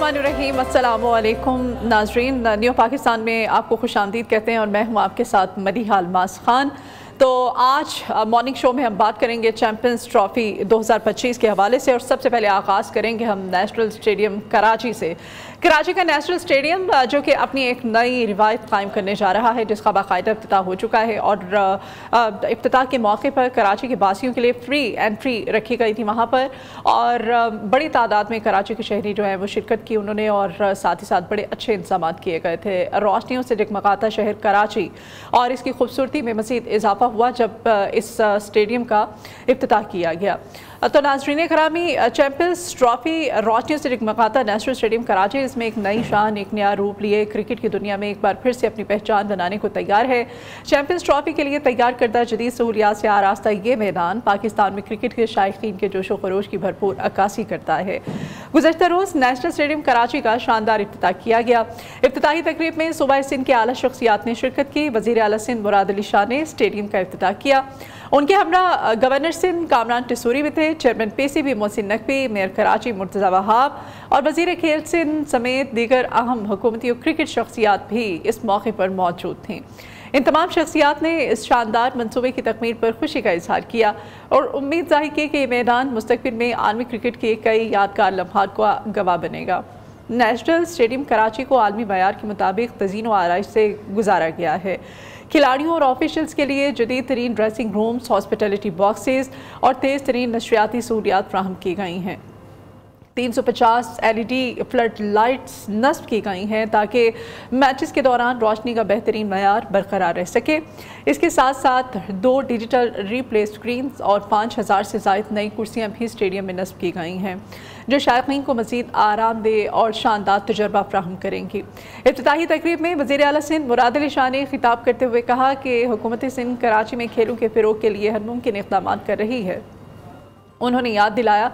बिस्मिल्लाहिर्रहमानिर्रहीम। अस्सलामुअलैकुम नाजरीन, न्यू पाकिस्तान में आपको खुशामदीद कहते हैं और मैं हूँ आपके साथ मदीहा अलमास खान। तो आज मॉर्निंग शो में हम बात करेंगे चैम्पियंस ट्रॉफ़ी 2025 के हवाले से और सबसे पहले आगाज़ करेंगे हम नेशनल स्टेडियम कराची से। कराची का नेशनल स्टेडियम जो कि अपनी एक नई रिवायत कायम करने जा रहा है, जिसका बाकायदा इफ्तिताह हो चुका है और इफ्तिताह के मौके पर कराची के बासियों के लिए फ्री एंट्री रखी गई थी वहाँ पर, और बड़ी तादाद में कराची के शहरी जो हैं वो शिरकत की उन्होंने, और साथ ही साथ बड़े अच्छे इंतजाम किए गए थे। रोशनियों से जगमगाता शहर कराची और इसकी खूबसूरती में मज़ीद इजाफा हुआ जब इस स्टेडियम का इफ्तिताह किया गया। तो नाज़रीन करामी, चैम्पियंस ट्रॉफ़ी रोशनियों से जगमगाता नेशनल स्टेडियम कराची इसमें एक नई शान, एक नया रूप लिए क्रिकेट की दुनिया में एक बार फिर से अपनी पहचान बनाने को तैयार है। चैम्पियंस ट्रॉफ़ी के लिए तैयार करदा जदीद सहूलियात से आरास्ता ये मैदान पाकिस्तान में क्रिकेट के शायकीन के जोशो खरोश की भरपूर अक्कासी करता है। गुज़श्ता रोज़ नेशनल स्टेडियम कराची का शानदार इफ्तिताह किया गया। इफ्तिताही तकरीब में सूबा सिंध के आला शख्सियात ने शिरकत की। वज़ीर आला सिंध मुराद अली शाह ने स्टेडियम का इफ्तिताह किया। उनके हमरा गवर्नर सिंध कामरान टिसूरी भी थे, chairman PCB Mohsin Naqvi, mayor Karachi Murtaza Wahab और वज़ीर खेल सिंध समेत दीगर अहम हुकूमती और क्रिकेट शख्सियात भी इस मौके पर मौजूद थीं। इन तमाम शख्सियात ने इस शानदार मनसूबे की तकमील पर खुशी का इजहार किया और उम्मीद जाहिर की कि ये मैदान मुस्तक़बिल में आलमी क्रिकेट के कई यादगार लम्हात का गवाह बनेगा। नेशनल स्टेडियम कराची को आलमी मयार के मुताबिक तज़ीन व आराइश से गुजारा गया है। खिलाड़ियों और ऑफिशियल्स के लिए जदीद तरीन ड्रेसिंग रूम्स, हॉस्पिटलिटी बॉक्सेस और तेज़ तरीन नशरियाती सहूलियात फ्राहम की गई हैं। 350 LED फ्लड लाइट्स नस्ब की गई हैं ताकि मैचेस के दौरान रोशनी का बेहतरीन मयार बरकरार रह सके। इसके साथ साथ 2 डिजिटल रीप्ले स्क्रीन्स और 5000 से ज़ायद नई कुर्सियाँ भी स्टेडियम में नस्ब की गई हैं, जो शायकीन को मज़ीद आरामदेह और शानदार तजर्बा फ्राहम करेंगी। इफ्तिताही तकरीब में वज़ीर आला सिंध मुराद अली शाह ने खिताब करते हुए कहा कि हुकूमत सिंध कराची में खेलों के फ़रोग़ के लिए हर मुमकिन इक़दाम कर रही है। उन्होंने याद दिलाया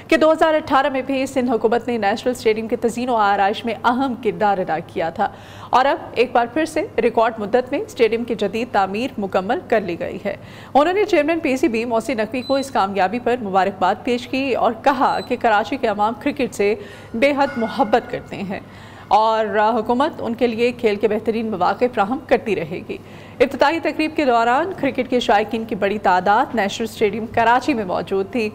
कि 2018 में भी सिंध हुकूमत ने नेशनल स्टेडियम के तज़ीन व आराइश में अहम किरदार अदा किया था और अब एक बार फिर से रिकॉर्ड मुद्दत में स्टेडियम की जदीद तामीर मुकम्मल कर ली गई है। उन्होंने चेयरमैन पीसीबी मोहसिन नकवी को इस कामयाबी पर मुबारकबाद पेश की और कहा कि कराची के अवाम क्रिकेट से बेहद मोहब्बत करते हैं और हुकूमत उनके लिए खेल के बेहतरीन मौक़े फ्राहम करती रहेगी। इफ्तिताही तकरीब के दौरान क्रिकेट के शायकीन की बड़ी तादाद नेशनल स्टेडियम कराची में मौजूद थी।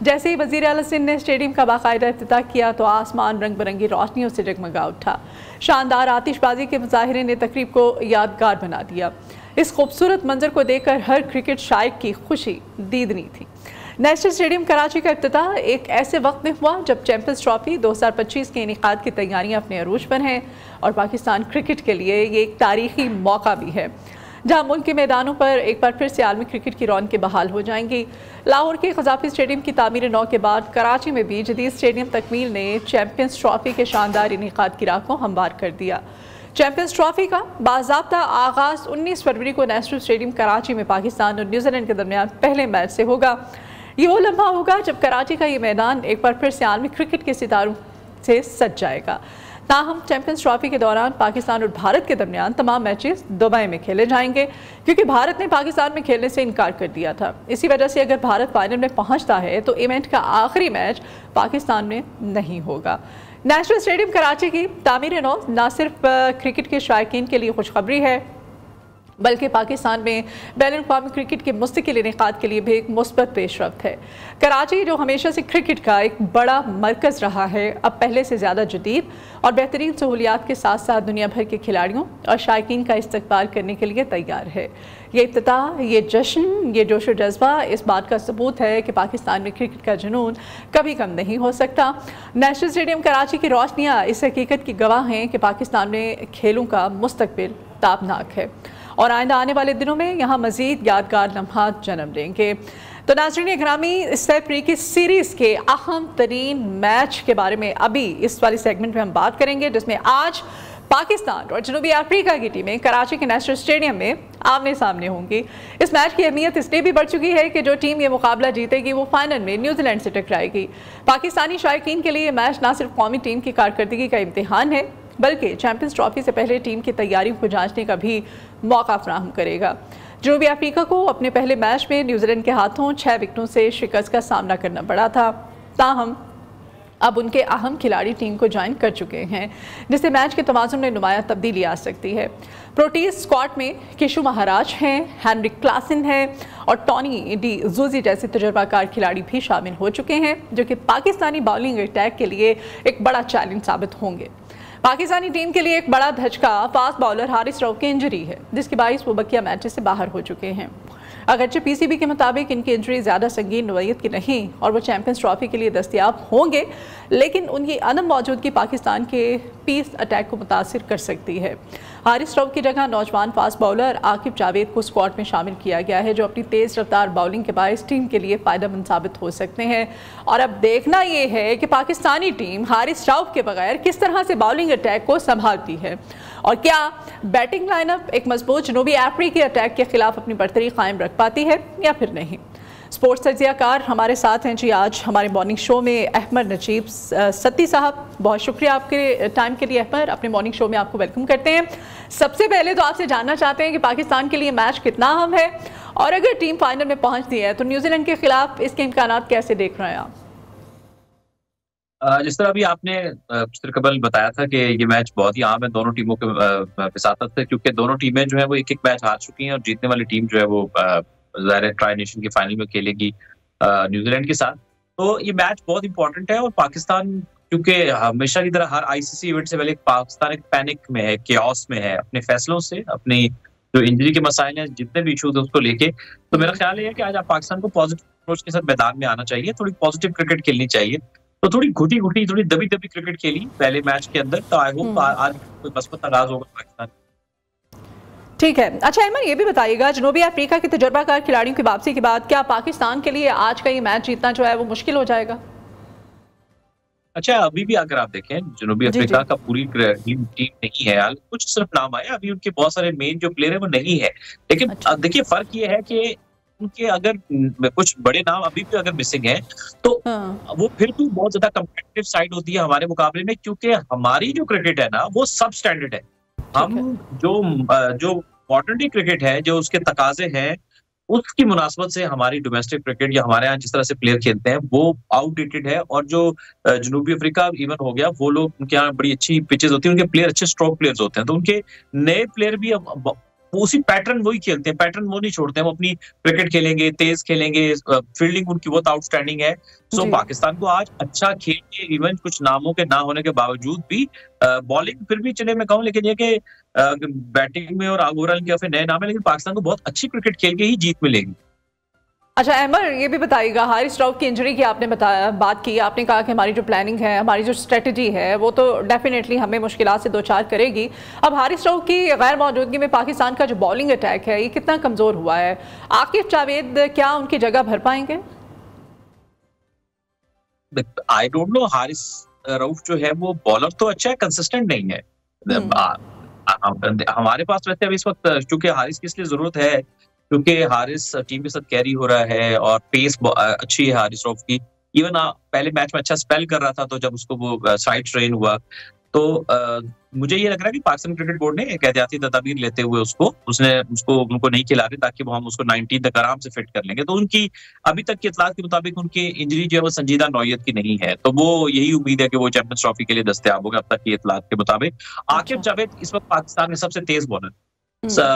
जैसे ही वज़ीर आला सिंध ने स्टेडियम का बाकायदा इफ्तिताह किया तो आसमान रंग बिरंगी रोशनियों से जगमगा उठा। शानदार आतिशबाजी के मुजाहिरे ने तकरीब को यादगार बना दिया। इस खूबसूरत मंजर को देखकर हर क्रिकेट शायक की खुशी दीदनी थी। नेशनल स्टेडियम कराची का इफ्तिताह एक ऐसे वक्त में हुआ जब चैम्पियंस ट्रॉफ़ी 2025 के इनेकाद की तैयारियां अपने अरूज पर हैं और पाकिस्तान क्रिकेट के लिए ये एक तारीखी मौका भी है, जहां मुल्क के मैदानों पर एक बार फिर से आलमी क्रिकेट की रौनकें बहाल हो जाएंगी। लाहौर के क़ज़ाफ़ी स्टेडियम की तामीर नौ के बाद कराची में भी जदीद स्टेडियम तकमील ने चैम्पियंस ट्रॉफ़ी के शानदार इनेकाद की राह को हमवार कर दिया। चैम्पियंस ट्रॉफ़ी का बाज़ाब्ता आगाज़ 19 फरवरी को नेशनल स्टेडियम कराची में पाकिस्तान और न्यूजीलैंड के दरमियान पहले मैच से होगा। ये वो लम्हा होगा जब कराची का ये मैदान एक बार फिर से आलमी क्रिकेट के सितारों से सज जाएगा। ताहम चैम्पियंस ट्रॉफ़ी के दौरान पाकिस्तान और भारत के दरमियान तमाम मैचेस दुबई में खेले जाएंगे, क्योंकि भारत ने पाकिस्तान में खेलने से इनकार कर दिया था। इसी वजह से अगर भारत फाइनल में पहुंचता है तो इवेंट का आखिरी मैच पाकिस्तान में नहीं होगा। नेशनल स्टेडियम कराची की तामीर नौ न सिर्फ क्रिकेट के शायकीन के लिए खुशखबरी है, बल्कि पाकिस्तान में बैनुल-अक़वामी क्रिकेट के मुस्तकिल इनेकाद के लिए भी एक मुस्बत पेशरफ्त है। कराची जो हमेशा से क्रिकेट का एक बड़ा मरकज़ रहा है, अब पहले से ज़्यादा जदीद और बेहतरीन सहूलियात के साथ साथ दुनिया भर के खिलाड़ियों और शायकीन का इस्तकबाल करने के लिए तैयार है। ये इफ्तिताह, ये जश्न, ये जोश व जज्बा इस बात का सबूत है कि पाकिस्तान में क्रिकेट का जुनून कभी कम नहीं हो सकता। नेशनल स्टेडियम कराची की रोशनियाँ इस हकीकत की गवाह हैं कि पाकिस्तान में खेलों का मुस्तकबिल ताबनाक है और आइंदा आने वाले दिनों में यहाँ मज़ीद यादगार लम्हात जन्म लेंगे। तो नाज़रीन ग्रामी, सैफरी की सीरीज़ के अहम तरीन मैच के बारे में अभी इस वाली सेगमेंट में हम बात करेंगे, जिसमें आज पाकिस्तान और जनूबी अफ्रीका की टीमें कराची के नेशनल स्टेडियम में आमने सामने होंगी। इस मैच की अहमियत इसलिए भी बढ़ चुकी है कि जो टीम ये मुकाबला जीतेगी वो फाइनल में न्यूजीलैंड से टकराएगी। पाकिस्तानी शायकीन के लिए ये मैच न सिर्फ कौमी टीम की कारकर्दगी का इम्तिहान है, बल्कि चैम्पियंस ट्रॉफ़ी से पहले टीम की तैयारियों को जांचने का भी मौका फराहम करेगा। जनूबी अफ्रीका को अपने पहले मैच में न्यूजीलैंड के हाथों 6 विकेटों से शिकस्त का सामना करना पड़ा था। ताहम अब उनके अहम खिलाड़ी टीम को ज्वाइन कर चुके हैं, जिससे मैच के तवाज़ुन में नुमाया तब्दीली आ सकती है। प्रोटीज स्क्वाड में किशु महाराज हैं, हेनरिक क्लासन है और टॉनी डी जूजी जैसे तजुर्बाकार खिलाड़ी भी शामिल हो चुके हैं, जो कि पाकिस्तानी बॉलिंग अटैक के लिए एक बड़ा चैलेंज साबित होंगे। पाकिस्तानी टीम के लिए एक बड़ा धचका फास्ट बॉलर हारिस रऊफ की इंजरी है, जिसके बाइस वो बकिया मैचेस से बाहर हो चुके हैं। अगरचे पीसीबी के मुताबिक इनकी इंजरी ज़्यादा संगीन नोयत की नहीं और वो चैंपियंस ट्रॉफी के लिए दस्तयाब होंगे, लेकिन उनकी अदम मौजूदगी पाकिस्तान के पीस अटैक को मुतासिर कर सकती है। हारिस रऊफ की जगह नौजवान फास्ट बॉलर आकिब जावेद को स्क्वाड में शामिल किया गया है, जो अपनी तेज़ रफ्तार बॉलिंग के बायस टीम के लिए फ़ायदेमंद साबित हो सकते हैं। और अब देखना ये है कि पाकिस्तानी टीम हारिस रऊफ के बगैर किस तरह से बॉलिंग अटैक को संभालती है और क्या बैटिंग लाइनअप एक मजबूत जनूबी अफ्रीकी अटैक के खिलाफ अपनी बरतरी कायम रख पाती है या फिर नहीं। स्पोर्ट्स तज्जियाकार हमारे साथ हैं जी आज हमारे मॉर्निंग शो में अहमद नजीब सत्ती साहब। बहुत शुक्रिया आपके टाइम के लिए अहमद, अपने मॉर्निंग शो में आपको वेलकम करते हैं। सबसे पहले तो आपसे जानना चाहते हैं कि पाकिस्तान के लिए मैच कितना अहम है और अगर टीम फाइनल में पहुंचती है तो न्यूजीलैंड के खिलाफ इसके इम्कानात कैसे देख रहे हैं आप? जिस तरह अभी आपने कुछ देर कबल बताया था कि ये मैच बहुत ही अहम है दोनों टीमों के वसातत से, क्योंकि दोनों टीमें जो है वो एक एक मैच हार चुकी हैं और जीतने वाली टीम जो है वो ज़ाहिर ट्राई नेशन के फाइनल में खेलेगी न्यूजीलैंड के साथ। तो ये मैच बहुत इंपॉर्टेंट है और पाकिस्तान क्योंकि हमेशा की तरह हर आईसीसी इवेंट से पहले पाकिस्तान एक पैनिक में है, केओस में है अपने फैसलों से, अपनी जो इंजरी के मसाइल हैं, जितने भी इशूज हैं उसको लेके। तो मेरा ख्याल है कि आज आप पाकिस्तान को पॉजिटिव अप्रोच के साथ मैदान में आना चाहिए, थोड़ी पॉजिटिव क्रिकेट खेलनी चाहिए। तो थोड़ी घुटी थोड़ी दबी क्रिकेट खेली पहले मैच के अंदर, तो आई होप आज कोई मस्बत आगाज होगा पाकिस्तान। ठीक है। अच्छा अहमद, ये भी बताइएगा जनूबी अफ्रीका के तजुर्बाकार खिलाड़ियों की वापसी के बाद क्या पाकिस्तान के लिए आज का ये मैच जीतना जो है वो मुश्किल हो जाएगा? अच्छा, अभी भी अगर आप देखें जनूबी अफ्रीका का पूरी टीम नहीं है, हाल कुछ सिर्फ नाम आए, अभी उनके बहुत सारे मेन जो प्लेयर है वो नहीं है। लेकिन देखिए फर्क ये है कि उनके अगर कुछ बड़े नाम अभी भी अगर मिसिंग है तो वो फिर भी बहुत ज्यादा कम्पिटिटिव साइड होती है हमारे मुकाबले में, क्योंकि हमारी जो क्रिकेट है ना वो सब स्टैंडर्ड है। हम जो मॉडर्न डे क्रिकेट है, जो उसके तकाजे हैं, उसकी मुनासबत से हमारी डोमेस्टिक क्रिकेट या हमारे यहाँ जिस तरह से प्लेयर खेलते हैं वो आउटडेटेड है। और जो जनूबी अफ्रीका इवन हो गया, वो लोग उनके यहाँ बड़ी अच्छी पिचेस होती है, उनके प्लेयर अच्छे स्ट्रोक प्लेयर्स होते हैं, तो उनके नए प्लेयर भी उसी पैटर्न वही खेलते हैं, पैटर्न वो नहीं छोड़ते हैं, वो अपनी क्रिकेट खेलेंगे, तेज खेलेंगे, फील्डिंग उनकी बहुत आउटस्टैंडिंग है। सो पाकिस्तान को आज अच्छा खेल के इवन कुछ नामों के ना होने के बावजूद भी बॉलिंग फिर भी चले मैं कहूँ, लेकिन ये कि बैटिंग में और ओवरऑल के फिर नए नाम है, लेकिन पाकिस्तान को बहुत अच्छी क्रिकेट खेल के ही जीत मिलेगी। अच्छा अहमद, ये भी बताइएगा हारिस रऊफ की इंजरी की आपने बात की, आपने कहा कि हमारी जो प्लानिंग है, हमारी जो स्ट्रेटजी है वो तो डेफिनेटली हमें मुश्किलात से दो चार करेगी। अब हारिस रऊफ की गैर मौजूदगी में पाकिस्तान का जो बॉलिंग अटैक है ये कितना कमज़ोर हुआ है? आकिब जावेद क्या उनकी जगह भर पाएंगे? I don't know, Haris Rauf जो है वो बॉलर तो अच्छा है, कंसिस्टेंट नहीं है। हमारे पास वैसे अभी इस वक्त चूंकि हारिस की इसलिए जरूरत है क्योंकि हारिस टीम के साथ कैरी हो रहा है और पेस अच्छी है हारिस रऊफ की। इवन पहले मैच में अच्छा स्पेल कर रहा था, तो जब उसको वो साइड ट्रेन हुआ तो मुझे ये लग रहा है कि पाकिस्तान क्रिकेट बोर्ड ने एक एहतियाती तदाबीर लेते हुए उनको नहीं खिला रहे, ताकि वो हम उसको 19 तक आराम से फिट कर लेंगे। तो उनकी अभी तक की इतलात के मुताबिक उनकी इंजरी जो है वो संजीदा नौयत की नहीं है, तो वो यही उम्मीद है कि वो चैंपियंस ट्रॉफी के लिए दस्तयाब होगा। अब तक की इतलात के मुताबिक आकिब जावेद इस वक्त पाकिस्तान में सबसे तेज बॉलर,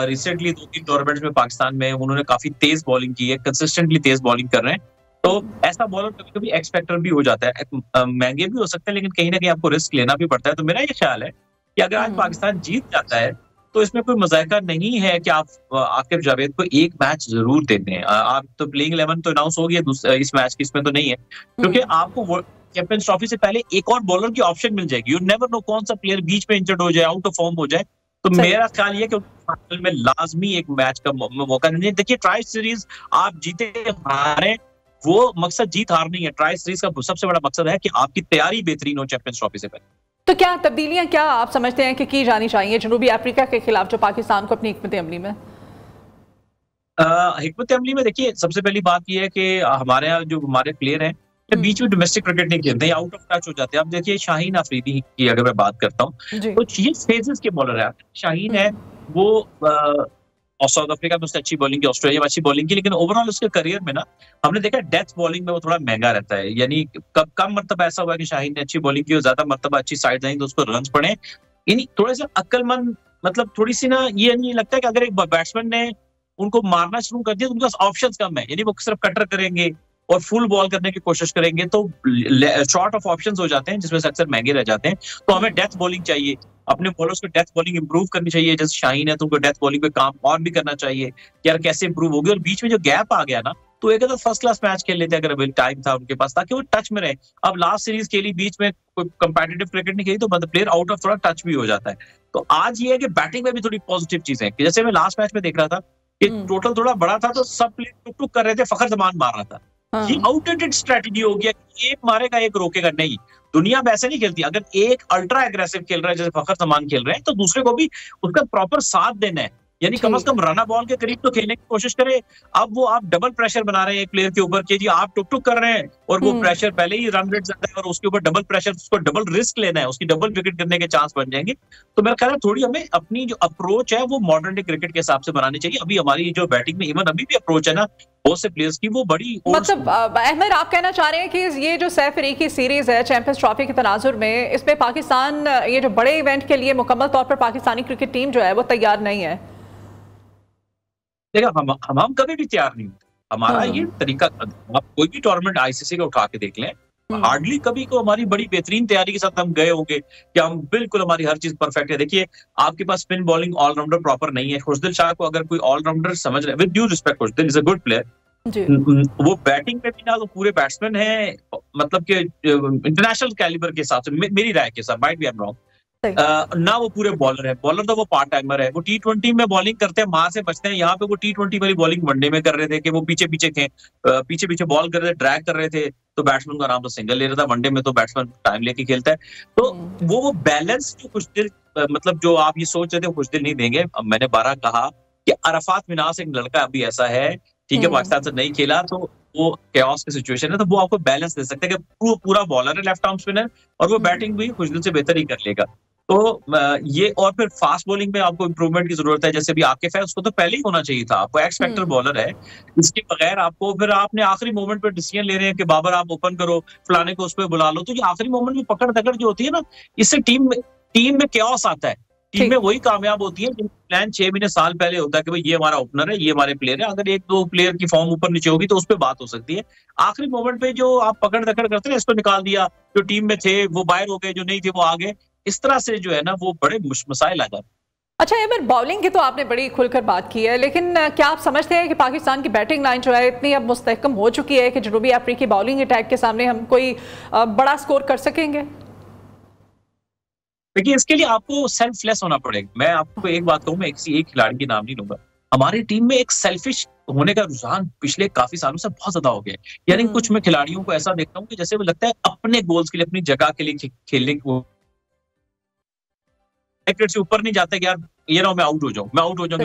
रिसेंटली 2-3 टूर्नामेंट्स में पाकिस्तान में उन्होंने काफी तेज बॉलिंग की है, कंसिस्टेंटली तेज बॉलिंग कर रहे हैं। तो ऐसा बॉलर कभी कभी एक्सपेक्टर भी हो जाता है, महंगे भी हो सकते हैं, लेकिन कहीं ना कहीं आपको रिस्क लेना भी पड़ता है। तो मेरा ये ख्याल है कि अगर आज पाकिस्तान जीत जाता है तो इसमें कोई मजायका नहीं है कि आप आकिब जावेद को एक मैच जरूर देते हैं। आप तो प्लेइंग 11 तो अनाउंस हो गया इस मैच की, इसमें तो नहीं है, क्योंकि आपको चैंपियंस ट्रॉफी से पहले एक और बॉलर की ऑप्शन मिल जाएगी। यू नेवर नो कौन सा प्लेयर बीच में इंजर्ड हो जाए, आउट ऑफ फॉर्म हो जाए। तो मेरा ख्याल ये कि फाइनल में लाजमी एक मैच का मौका नहीं। देखिए ट्राई सीरीज आप जीते हारे, वो मकसद जीत हार नहीं है। ट्राई सीरीज का सबसे बड़ा मकसद है कि आपकी तैयारी बेहतरीन हो चैंपियंस ट्रॉफी से पहले। तो क्या तब्दीलियां क्या आप समझते हैं कि की जानी चाहिए जनूबी अफ्रीका के खिलाफ जो पाकिस्तान को अपनी हिकमत अमली में? हिकमत अमली में देखिए सबसे पहली बात यह है कि हमारे यहाँ जो हमारे प्लेयर हैं बीच में डोमेस्टिक क्रिकेट नहीं खेलते, आउट ऑफ टच हो जाते हैं। अब देखिए शाहीन अफरीदी की अगर मैं बात करता हूँ तो ये फेजेस के बॉलर है। शाहीन है वो और साउथ अफ्रीका में उसने अच्छी बॉलिंग की, ऑस्ट्रेलिया में अच्छी बॉलिंग की, लेकिन ओवरऑल उसके करियर में ना हमने देखा डेथ बॉलिंग में वो थोड़ा महंगा रहता है। यानी कम मरतबा ऐसा हुआ कि शाहीन ने अच्छी बॉलिंग की और ज्यादा मरतबा अच्छी साइड आई तो उसको रन पड़े। यानी थोड़े से अक्लमंद, मतलब थोड़ी सी ना, ये नहीं लगता कि अगर एक बैट्समैन ने उनको मारना शुरू कर दिया तो उनके पास ऑप्शंस कम है, यानी वो सिर्फ कटर करेंगे और फुल बॉल करने की कोशिश करेंगे तो शॉर्ट ऑफ ऑप्शंस हो जाते हैं, जिसमें से अक्सर महंगे रह जाते हैं। तो हमें डेथ बॉलिंग चाहिए, अपने बॉलर्स को डेथ बॉलिंग इंप्रूव करनी चाहिए। जैसे शाहीन है तो उनको डेथ बॉलिंग पे काम और भी करना चाहिए कि यार कैसे इंप्रूव होगी। और बीच में जो गैप आ गया ना, तो एक फर्स्ट क्लास मैच खेल लेते अगर अभी टाइम था उनके पास, ताकि वो टच में रहे। अब लास्ट सीरीज खेली, बीच में कोई कंपेटिटिव क्रिकेट नहीं खेली तो मतलब प्लेयर आउट ऑफ थोड़ा टच भी हो जाता है। तो आज ये है कि बैटिंग में भी थोड़ी पॉजिटिव चीजें हैं, जैसे मैं लास्ट मैच में देख रहा था कि टोटल थोड़ा बड़ा था तो सब प्लेयर टुक टुक कर रहे थे, फखर जमान मार रहा था। ये आउटडेटेड स्ट्रेटजी हो गया कि एक मारेगा एक रोकेगा। नहीं, दुनिया वैसे नहीं खेलती। अगर एक अल्ट्रा एग्रेसिव खेल रहा है जैसे फखर जमान खेल रहे हैं, तो दूसरे को भी उसका प्रॉपर साथ देना है, यानी कम से कम रना बॉल के करीब तो खेलने की कोशिश करे। अब वो आप डबल प्रेशर बना रहे हैं एक प्लेयर के ऊपर कि जी आप टुक टुक कर रहे हैं और वो प्रेशर पहले ही रन रेट ज्यादा है और उसके ऊपर डबल प्रेशर, उसको डबल रिस्क लेना है, उसकी डबल विकेट गिरने के चांस बन जाएंगे। तो मेरा ख्याल है थोड़ी हमें अपनी जो अप्रोच है वो मॉडर्न डे क्रिकेट के हिसाब से बनानी चाहिए। अभी हमारी जो बैटिंग में इवन अभी भी अप्रोच है ना बहुत से प्लेयर्स की, वो बड़ी मतलब अहमद आप कहना चाह रहे हैं कि ये जो सैफ अली की सीरीज है चैंपियंस ट्रॉफी के तनाजुर में, इसमें पाकिस्तान ये जो बड़े इवेंट के लिए मुकम्मल तौर पर पाकिस्तानी क्रिकेट टीम जो है वो तैयार नहीं है? देखा, हम कभी भी तैयार नहीं होते। हमारा ये तरीका, आप कोई भी टूर्नामेंट आईसीसी का उठा के देख लें, हार्डली कभी को हमारी बड़ी बेहतरीन तैयारी के साथ हम गए होंगे कि हम बिल्कुल हमारी हर चीज परफेक्ट है। देखिए, आपके पास स्पिन बॉलिंग ऑलराउंडर प्रॉपर नहीं है। खुशदिल शाह को अगर कोई ऑलराउंडर समझ रहे, with due respect, Khushdil is a good player, वो बैटिंग पे भी ना तो पूरे बैट्समैन है, मतलब कि इंटरनेशनल कैलिबर के हिसाब से, मेरी राय के साथ, might be I am wrong, ना वो पूरे बॉलर है। बॉलर तो वो पार्ट टाइमर है, वो टी20 में बॉलिंग करते हैं, वहां से बचते हैं। यहाँ पे वो टी20 वाली बॉलिंग वनडे में कर रहे थे कि वो पीछे पीछे थे, पीछे पीछे बॉल कर रहे थे, ड्रैग कर रहे थे, तो बैट्समैन को आराम से सिंगल ले रहा था। वनडे में तो बैट्समैन टाइम लेके खेलता है। तो वो बैलेंस जो खुशदिल, मतलब जो आप ये सोच रहे थे खुशदिल नहीं देंगे, अब मैंने 12 कहा कि अरफात मिनास एक लड़का अभी ऐसा है, ठीक है, पाकिस्तान से नहीं खेला तो वो कैओस की सिचुएशन है, तो वो आपको बैलेंस दे सकते हैं कि पूरा बॉलर है लेफ्ट आर्म स्पिनर और वो बैटिंग भी खुशदिल से बेहतर ही कर लेगा। तो ये, और फिर फास्ट बॉलिंग में आपको इंप्रूवमेंट की जरूरत है। जैसे भी आकिफ है, उसको तो पहले ही होना चाहिए था, आपको एक्स फैक्टर बॉलर है, इसके बगैर आपको फिर आपने आखिरी मोमेंट पे डिसीजन ले रहे हैं कि बाबर आप ओपन करो, फलाने को उस पर बुला लो, तो ये आखिरी मोमेंट में पकड़ दकड़ जो होती है ना, इससे टीम में कैओस आता है। टीम में वही कामयाब होती है प्लान 6 महीने साल पहले होता है कि भाई ये हमारा ओपनर है, ये हमारे प्लेयर है, अगर एक दो प्लेयर की फॉर्म ऊपर नीचे होगी तो उस पर बात हो सकती है। आखिरी मोमेंट पे जो आप पकड़ दकड़ करते हैं, इसको निकाल दिया, जो टीम में थे वो बाहर हो गए, जो नहीं थे वो आ गए, इस तरह से जो है ना वो बड़े मसाइल आ जाते हैं। अच्छा एमर, बॉलिंग की तो आपने बड़ी खुलकर बात की है, लेकिन क्या आप समझते हैं कि पाकिस्तान की बैटिंग लाइन जो है इतनी अब मुस्तहकम हो चुकी है कि जनूबी अफ्रीकी बॉलिंग अटैक के सामने हम कोई बड़ा स्कोर कर सकेंगे? देखिए, इसके लिए आपको सेल्फलेस होना पड़ेगा। मैं आपको एक बात कहूँ, मैं किसी एक खिलाड़ी की नाम नहीं लूंगा, हमारी टीम में एक सेल्फिश होने का रुझान पिछले काफी सालों से बहुत ज्यादा हो गया है। यानी कुछ मैं खिलाड़ियों को ऐसा देखता हूँ कि जैसे वो लगता है अपने गोल्स के लिए, अपनी जगह के लिए खेलने को से ऊपर नहीं जाता कि यार ये ना मैं आउट हो जाऊं,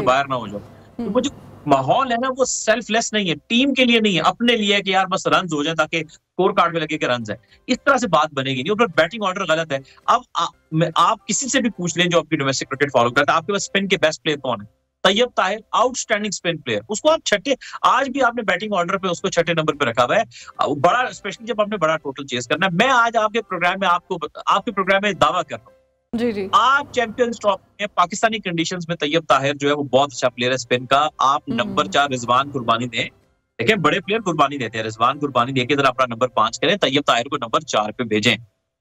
बाहर ना हो जाऊं। तो वो जो माहौल है ना वो सेल्फलेस नहीं है, टीम के लिए नहीं है, अपने लिए है कि यार बस रन हो जाए ताकि स्कोर कार्ड में लगे कि रन है। इस तरह से बात बनेगी नहीं। और बैटिंग ऑर्डर गलत है। अब आप किसी से भी पूछ लें जो आपकी डोमेस्टिक क्रिकेट फॉलो करता है, आपके पास स्पिन के बेस्ट प्लेयर कौन है? Tayyab Tahir, outstanding spin player, उसको आप छठे, आज भी आपने बैटिंग ऑर्डर पे उसको छठे नंबर पे रखा हुआ है। बड़ा, स्पेशली जब आपने बड़ा टोटल चेस करना है। मैं आज आपके प्रोग्राम में आपके प्रोग्राम में दावा कर रहा हूँ, जी आप चैंपियंस ट्रॉफी में पाकिस्तानी कंडीशंस में तैयब ताहिर जो है वो बहुत अच्छा प्लेयर है स्पिन का। आप नंबर 4 रिजवान कुर्बानी दें, देखिए बड़े प्लेयर कुर्बानी देते हैं, रिजवान कुर्बानी देके इधर अपना नंबर 5 करें, तैयब ताहिर को नंबर 4 पे भेजें,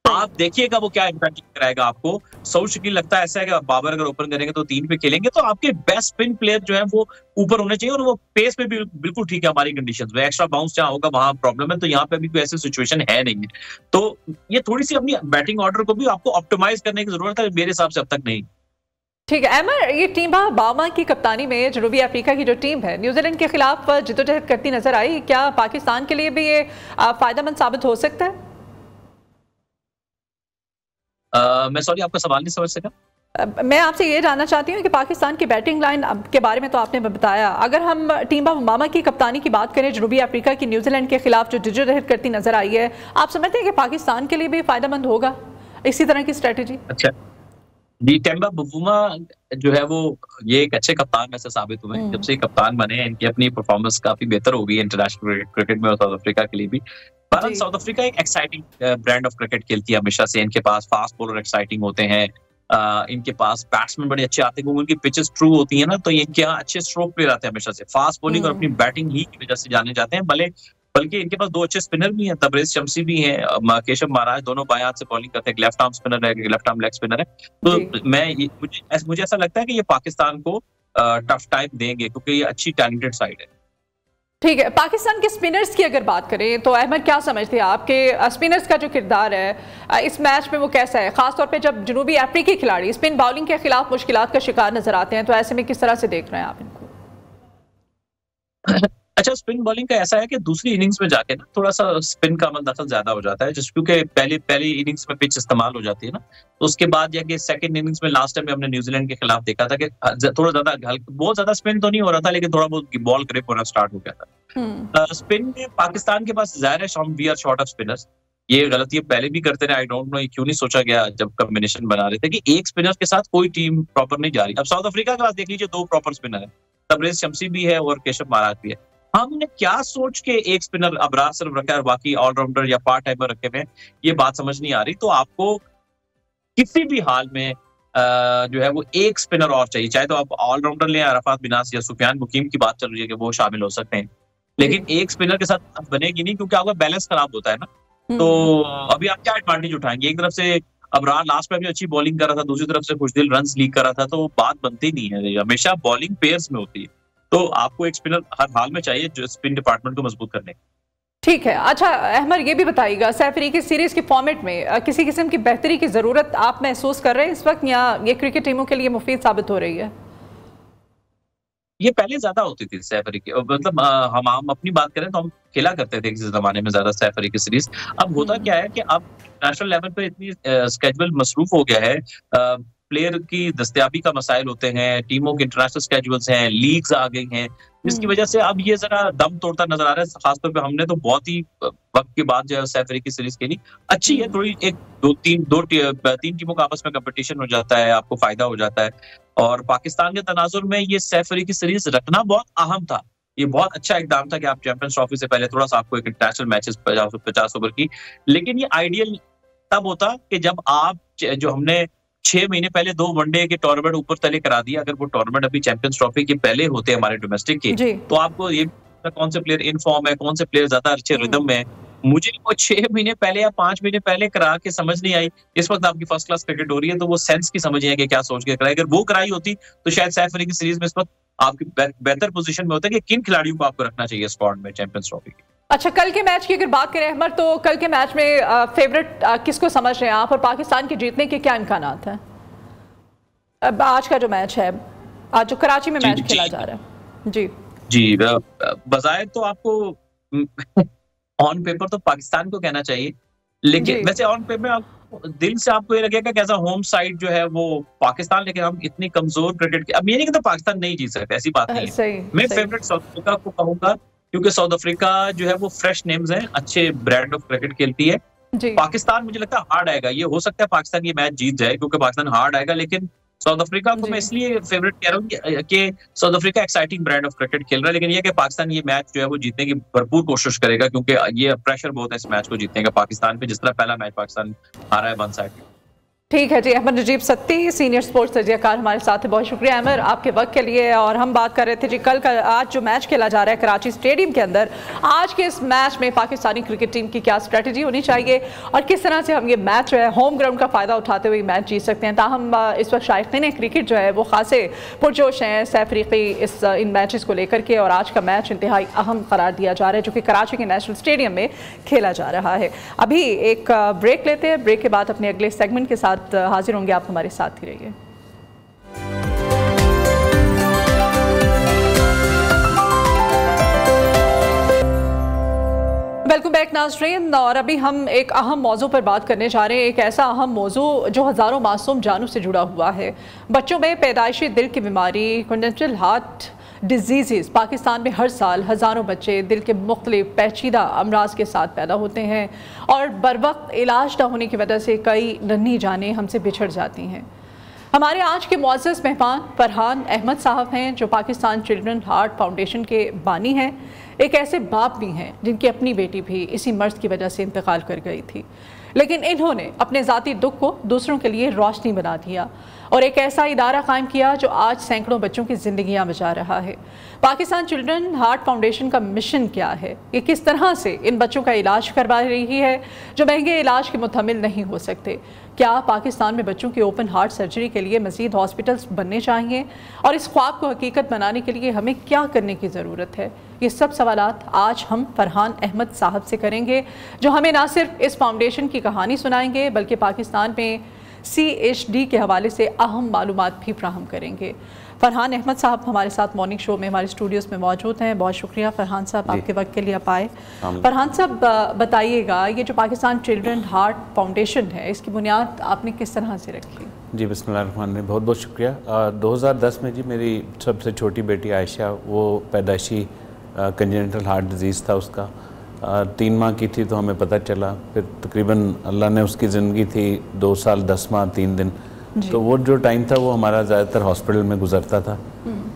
आप देखिएगा वो क्या इम्पैक्ट कराएगा आपको। सऊद शकील लगता है ऐसा है कि बाबर अगर ओपन करेंगे तो 3 पे खेलेंगे, तो आपके बेस्ट स्पिन प्लेयर जो है वो ऊपर होने चाहिए। और वो पेस पे भी बिल्कुल ठीक है हमारी कंडीशंस में, एक्स्ट्रा बाउंस जहां होगा वहां प्रॉब्लम है, तो यहाँ पे अभी कोई ऐसी सिचुएशन है नहीं है। तो ये थोड़ी सी अपनी बैटिंग ऑर्डर को भी आपको ऑप्टिमाइज करने की जरूरत है, मेरे हिसाब से अब तक नहीं। ठीक है अमर, ये टीम बामा की कप्तानी में जनूबी अफ्रीका की जो टीम है न्यूजीलैंड के खिलाफ जिद्दोजहद करती नजर आई, क्या पाकिस्तान के लिए भी ये फायदेमंद साबित हो सकता है? मैं सॉरी, आपका सवाल नहीं समझ सका। मैं आपसे ये जानना चाहती हूँ कि पाकिस्तान की बैटिंग लाइन के बारे में तो आपने बताया, अगर हम टीम मामा की कप्तानी की बात करें जनूबी अफ्रीका की न्यूजीलैंड के खिलाफ जो जिद्दोजहद करती नजर आई है, आप समझते हैं कि पाकिस्तान के लिए भी फायदेमंद होगा इसी तरह की स्ट्रेटेजी? अच्छा, जी, टेम्बा बवूमा जो है वो ये एक अच्छे कप्तान में से साबित हुए हैं। जब हम्म। से ये कप्तान बने हैं, इनकी अपनी परफॉर्मेंस काफ़ी बेहतर हो गई है इंटरनेशनल क्रिकेट में और साउथ अफ्रीका के लिए भी। बहरहाल जी। साउथ अफ्रीका एक एक्साइटिंग ब्रांड ऑफ क्रिकेट खेलती है हमेशा से। इनके पास फास्ट बॉलर एक्साइटिंग होते हैं। इनके पास बैट्समैन बड़े अच्छे आते हैं क्योंकि उनकी पिचेस ट्रू होती है ना, तो इनके यहाँ अच्छे स्ट्रोक प्लेयर आते हैं हमेशा से। फास्ट बॉलिंग और अपनी हम्म। बैटिंग ही की वजह से जाने जाते हैं। बल्कि इनके पास 2 अच्छे स्पिनर भी हैं, तबरेज़ शम्सी भी हैं, केशव महाराज, दोनों बाएँ हाथ से बॉलिंग करते हैं। एक लेफ्ट आर्म स्पिनर है, एक लेफ्ट आर्म लेग स्पिनर है। जी। तो मुझे ऐसा लगता है कि ये पाकिस्तान को टफ टाइम देंगे क्योंकि ये अच्छी टैलेंटेड साइड है। ठीक है, पाकिस्तान के स्पिनर्स की अगर बात करें तो अहमद क्या समझते हैं आपके स्पिनर्स का जो किरदार है इस मैच में वो कैसा है, खासतौर पे जब जनूबी अफ्रीकी खिलाड़ी स्पिन बॉलिंग के खिलाफ मुश्किलात का शिकार नजर आते हैं, तो ऐसे में किस तरह से देख रहे हैं आप इनको? अच्छा, स्पिन बॉलिंग का ऐसा है कि दूसरी इनिंग्स में जाके ना थोड़ा-सा स्पिन का अमल दखल ज़्यादा हो जाता है, जिस क्योंकि पहली पहली इनिंग्स में पिच इस्तेमाल हो जाती है ना, तो उसके बाद जाके सेकंड इनिंग्स में लास्ट टाइम हमने न्यूजीलैंड के खिलाफ देखा था कि थोड़ा ज़्यादा बहुत ज़्यादा स्पिन तो नहीं हो रहा था, लेकिन थोड़ा बहुत बॉल ग्रिप होना स्टार्ट हो गया हम्म। था। स्पिन में पाकिस्तान के पास ज़ाहिर है we are short of spinners. ये गलती पहले भी करते रहे। आई डोंट नो ये क्यों नहीं सोचा गया जब कॉम्बिनेशन बना रहे थे कि एक स्पिनर के साथ कोई टीम प्रॉपर नहीं जा रही। अब साउथ अफ्रीका के पास देख लीजिए 2 प्रॉपर स्पिनर है, तबरेज़ शम्सी भी है और केशव महाराज भी है। हमने क्या सोच के एक स्पिनर अबरार सिर्फ रखा है और बाकी ऑलराउंडर या पार्ट टाइमर रखे हुए हैं, ये बात समझ नहीं आ रही। तो आपको किसी भी हाल में जो है वो एक स्पिनर और चाहिए, चाहे तो आप ऑलराउंडर लें, अरफात बिनास या सुफियान मुकीम की बात चल रही है कि वो शामिल हो सकते हैं, लेकिन एक स्पिनर के साथ बनेगी नहीं क्योंकि आपका बैलेंस खराब होता है ना। तो अभी आप क्या एडवांटेज उठाएंगे? एक तरफ से अबरार लास्ट में भी अच्छी बॉलिंग कर रहा था, दूसरी तरफ से खुशदिल रन्स लीक कर रहा था, तो बात बनती नहीं है। हमेशा बॉलिंग पेयर्स में होती है, तो आपको एक स्पिनर हर हाल में चाहिए जो स्पिन डिपार्टमेंट को मजबूत करने। ठीक है। अच्छा अहमद, ये भी बताइएगा सैफ अली की सीरीज के फॉर्मेट में किसी किस्म की बेहतरी की ज़रूरत आप महसूस कर रहे हैं इस वक्त, या ये क्रिकेट टीमों के लिए मुफीद साबित हो रही है? ये पहले ज्यादा होती थी सैफ अली की, मतलब हम अपनी बात करें तो हम खेला करते थे किसी जमाने में ज्यादा सैफ अली की सीरीज। अब होता क्या है कि अब नेशनल लेवल पे इतनी स्केड्यूल मसरूफ हो गया है, प्लेयर की दस्तयाबी का मसाइल होते हैं, टीमों के इंटरनेशनल स्केड्यूल्स हैं, लीग्स आ गई हैं, जिसकी वजह से अब ये जरा दम तोड़ता नजर आ रहा है। खासतौर पे हमने तो बहुत ही वक्त के बाद जो है सैफ अली की सीरीज खेली, अच्छी है थोड़ी। एक तीन टीमों का आपस में कंपटीशन हो जाता है, आपको फायदा हो जाता है। और पाकिस्तान के तनाजुर में ये सैफ अली की सीरीज रखना बहुत अहम था। ये बहुत अच्छा इकदाम था कि आप चैंपियंस ट्रॉफी से पहले थोड़ा सा आपको एक इंटरनेशनल मैचेस 50 ओवर की, लेकिन ये आइडियल तब होता कि जब आप जो हमने 6 महीने पहले 2 वनडे के टूर्नामेंट ऊपर तले करा दिया, अगर वो टूर्नामेंट अभी चैंपियंस ट्रॉफी के पहले होते हमारे डोमेस्टिक के, तो आपको ये कौन से प्लेयर इन फॉर्म है, कौन से प्लेयर ज्यादा अच्छे रिदम में है। मुझे वो 6 महीने पहले या 5 महीने पहले करा के समझ नहीं आई। इस वक्त आपकी फर्स्ट क्लास क्रिकेट हो रही है, तो वो सेंस की समझ है कि क्या सोच के कराई। अगर वो कराई होती तो शायद सैफ अली की सीरीज में इस वक्त आपकी बेहतर पोजीशन में होता है कि किन खिलाड़ियों को आपको रखना चाहिए स्क्वाड में चैंपियंस ट्रॉफी की। अच्छा, कल के मैच की अगर बात करें अहमद, तो कल के मैच में फेवरेट किसको समझ रहे हैं आप, और पाकिस्तान के जीतने के क्या इम्कानात हैं? आज का जो मैच है, आज जो कराची में मैच खेला जा रहा है। जी बजाय तो आपको ऑन पेपर तो पाकिस्तान को कहना चाहिए, लेकिन वैसे ऑन पेपर दिल से आपको ये लगेगा कि ऐसा होम साइड जो है वो पाकिस्तान, लेकिन हम इतनी कमजोर क्रिकेट के, अब ये नहीं कि तो पाकिस्तान नहीं जीत सकते, ऐसी बात नहीं है। मैं फेवरेट साउथ अफ्रीका को कहूंगा क्योंकि साउथ अफ्रीका जो है वो फ्रेश नेम्स हैं, अच्छे ब्रांड ऑफ क्रिकेट खेलती है। पाकिस्तान मुझे लगता है हार्ड आएगा। ये हो सकता है पाकिस्तान ये मैच जीत जाए क्योंकि पाकिस्तान हार्ड आएगा, लेकिन साउथ अफ्रीका को मैं इसलिए फेवरेट कह रहा हूँ कि south Africa exciting brand of cricket खेल रहा है, लेकिन ये कि पाकिस्तान ये मैच जो है वो जीतने की भरपूर कोशिश करेगा क्योंकि ये प्रेशर बहुत है इस मैच को जीतने का पाकिस्तान पे, जिस तरह पहला मैच पाकिस्तान हारा है 1 साइड। ठीक है जी। अहमद नजीब सत्ती सीनियर स्पोर्ट्स तजज़ियाकार हमारे साथ है, बहुत शुक्रिया अहमद आपके वक्त के लिए। और हम बात कर रहे थे जी कल का आज जो मैच खेला जा रहा है कराची स्टेडियम के अंदर, आज के इस मैच में पाकिस्तानी क्रिकेट टीम की क्या स्ट्रेटजी होनी चाहिए और किस तरह से हम ये मैच जो है होम ग्राउंड का फ़ायदा उठाते हुए मैच जीत सकते हैं। ताहम इस वक्त शायकीन क्रिकेट जो है वो खासे पुरजोश हैं सैफ अली इन मैचेस को लेकर के, और आज का मैच इंतहाई अहम करार दिया जा रहा है जो कि कराची के नेशनल स्टेडियम में खेला जा रहा है। अभी एक ब्रेक लेते हैं, ब्रेक के बाद अपने अगले सेगमेंट के साथ हाजिर होंगे, आप हमारे साथ ही रहिए। वेलकम बैक नाज़रीन, और अभी हम एक अहम मौजू पर बात करने जा रहे हैं, एक ऐसा अहम मौजू जो हज़ारों मासूम जानों से जुड़ा हुआ है। बच्चों में पैदाइशी दिल की बीमारी कंजेनिटल हार्ट डिजीज़। पाकिस्तान में हर साल हज़ारों बच्चे दिल के मुख्तलिफ पेचीदा अमराज के साथ पैदा होते हैं और बर वक्त इलाज न होने की वजह से कई नन्ही जानें हमसे बिछड़ जाती हैं। हमारे आज के मुअज़्ज़ज़ मेहमान फरहान अहमद साहब हैं, जो पाकिस्तान चिल्ड्रन हार्ट फाउंडेशन के बानी हैं। एक ऐसे बाप भी हैं जिनकी अपनी बेटी भी इसी मर्ज़ की वजह से इंतकाल कर गई थी, लेकिन इन्होंने अपने ज़ाती दुख को दूसरों के लिए रोशनी बना दिया और एक ऐसा इदारा कायम किया जो आज सैकड़ों बच्चों की ज़िंदगियाँ बचा रहा है। पाकिस्तान चिल्ड्रन हार्ट फाउंडेशन का मिशन क्या है? ये किस तरह से इन बच्चों का इलाज करवा रही है जो महंगे इलाज के मुतहम्मिल नहीं हो सकते? क्या पाकिस्तान में बच्चों की ओपन हार्ट सर्जरी के लिए मज़ीद हॉस्पिटल्स बनने चाहिए? और इस ख्वाब को हकीकत बनाने के लिए हमें क्या करने की ज़रूरत है? ये सब सवालात आज हम फरहान अहमद साहब से करेंगे, जो हमें ना सिर्फ इस फाउंडेशन की कहानी सुनाएंगे बल्कि पाकिस्तान में CHD के हवाले से अहम मालूमात भी फ्राहम करेंगे। फरहान अहमद साहब हमारे साथ मॉर्निंग शो में हमारे स्टूडियोज़ में मौजूद हैं। बहुत शुक्रिया फरहान साहब, आपके वक्त के लिए आप आए। फरहान साहब बताइएगा, ये जो पाकिस्तान चिल्ड्रन हार्ट फाउंडेशन है, इसकी बुनियाद आपने किस तरह से रखी? जी बिस्मिल्लाहिर्रहमानिर्रहीम, बहुत बहुत शुक्रिया। 2010 में जी मेरी सबसे छोटी बेटी आयशा, वो पैदाइशी कंजेनिटल हार्ट डिजीज़ था उसका, 3 माह की थी तो हमें पता चला। फिर तकरीबन अल्लाह ने उसकी ज़िंदगी थी 2 साल 10 माह 3 दिन, तो वो जो टाइम था वो हमारा ज़्यादातर हॉस्पिटल में गुजरता था।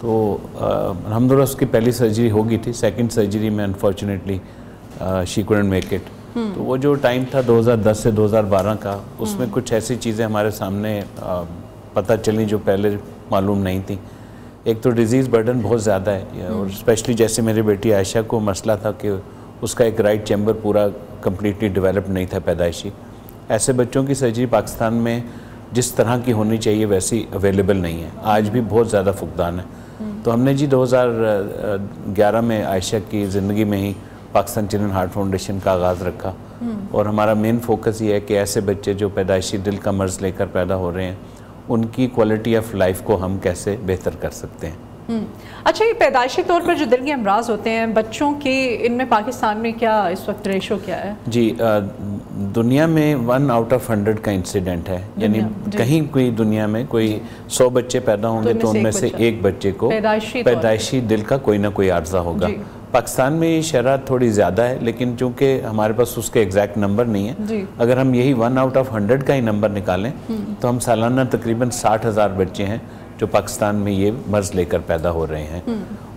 तो अल्हम्दुलिल्लाह उसकी पहली सर्जरी हो गई थी, सेकंड सर्जरी में unfortunately she couldn't make it. तो वो जो टाइम था 2010 से 2012 का, उसमें कुछ ऐसी चीज़ें हमारे सामने पता चली जो पहले मालूम नहीं थी। एक तो डिज़ीज़ बर्डन बहुत ज़्यादा है, और स्पेशली जैसे मेरी बेटी आयशा को मसला था कि उसका एक राइट चैम्बर पूरा कम्प्लीटली डेवलप नहीं था पैदाइशी। ऐसे बच्चों की सर्जरी पाकिस्तान में जिस तरह की होनी चाहिए वैसी अवेलेबल नहीं है, आज भी बहुत ज़्यादा फुकदान है। तो हमने जी 2011 में आयशा की ज़िंदगी में ही पाकिस्तान चिल्ड्रन हार्ट फाउंडेशन का आगाज़ रखा, और हमारा मेन फोकस ये है कि ऐसे बच्चे जो पैदाइशी दिल का मर्ज़ लेकर पैदा हो रहे हैं, उनकी क्वालिटी ऑफ लाइफ को हम कैसे बेहतर कर सकते हैं। अच्छा, ये पैदाइशी तौर पर जो दिल के अमराज होते हैं बच्चों की, इनमें पाकिस्तान में क्या इस वक्त रेशो क्या है? जी दुनिया में 1 आउट ऑफ 100 का इंसिडेंट है, यानी कहीं कोई दुनिया में कोई 100 बच्चे पैदा होंगे तो उनमें से एक बच्चे को पैदाइशी दिल का कोई ना कोई आर्जा होगा। पाकिस्तान में ये शरह थोड़ी ज़्यादा है, लेकिन चूंकि हमारे पास उसके एग्जैक्ट नंबर नहीं है, अगर हम यही 1 आउट ऑफ 100 का ही नंबर निकालें तो हम सालाना तकरीबन 60,000 बच्चे हैं जो पाकिस्तान में ये मर्ज़ लेकर पैदा हो रहे हैं,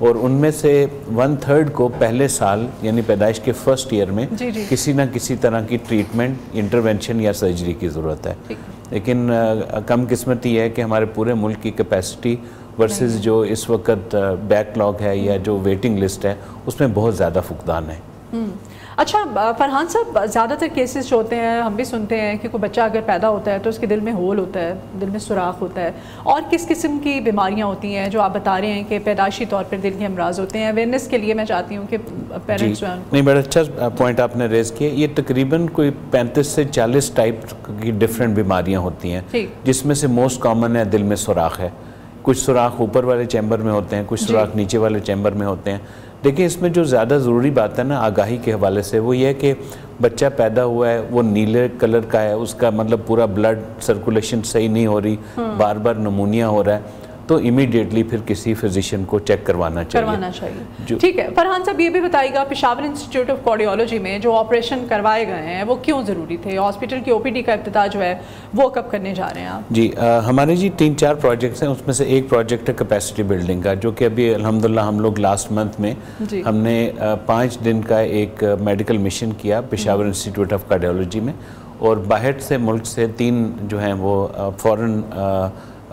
और उनमें से 1/3 को पहले साल यानी पैदाइश के फर्स्ट ईयर में किसी न किसी तरह की ट्रीटमेंट, इंटरवेंशन या सर्जरी की ज़रूरत है। लेकिन कम किस्मती है कि हमारे पूरे मुल्क की कैपेसिटी वर्सेस जो इस वक्त बैकलॉग है या जो वेटिंग लिस्ट है, उसमें बहुत ज़्यादा फुकदान है। अच्छा फरहान साहब, ज़्यादातर केसेस जो होते हैं हम भी सुनते हैं कि कोई बच्चा अगर पैदा होता है तो उसके दिल में होल होता है, दिल में सुराख होता है, और किस किस्म की बीमारियां होती हैं जो आप बता रहे हैं कि पैदाइशी तौर पर दिल के अमराज होते हैं। अवेयरनेस के लिए मैं चाहती हूँ कि पेरेंट्स जो हैं। नहीं, बड़ा अच्छा पॉइंट आपने रेज़ किया। ये तकरीबन कोई 35 से 40 टाइप की डिफरेंट बीमारियाँ होती हैं, जिसमें से मोस्ट कॉमन है दिल में सुराख है। कुछ सुराख ऊपर वाले चैम्बर में होते हैं, कुछ सुराख नीचे वाले चैम्बर में होते हैं। देखिए, इसमें जो ज़्यादा ज़रूरी बात है ना आगाही के हवाले से, वो ये है कि बच्चा पैदा हुआ है, वो नीले कलर का है, उसका मतलब पूरा ब्लड सर्कुलेशन सही नहीं हो रही, बार बार नमूनिया हो रहा है, तो इमीडिएटली फिर किसी फिजिशियन को चेक करवाना चाहिए। ठीक है फरहान साहब, ये भी बताइएगा पेशावर इंस्टीट्यूट ऑफ कार्डियोलॉजी में जो ऑपरेशन करवाए गए हैं वो क्यों ज़रूरी थे? हॉस्पिटल की OPD का इफ्तिताह जो है वो कब करने जा रहे हैं आप? जी हमारे जी 3-4 प्रोजेक्ट्स हैं, उसमें से एक प्रोजेक्ट है कैपेसिटी बिल्डिंग का, जो कि अभी अल्हम्दुलिल्लाह हम लोग लास्ट मंथ में हमने 5 दिन का एक मेडिकल मिशन किया पेशावर इंस्टीट्यूट ऑफ कार्डियोलॉजी में, और बाहर से मुल्क से 3 जो हैं वो फॉरेन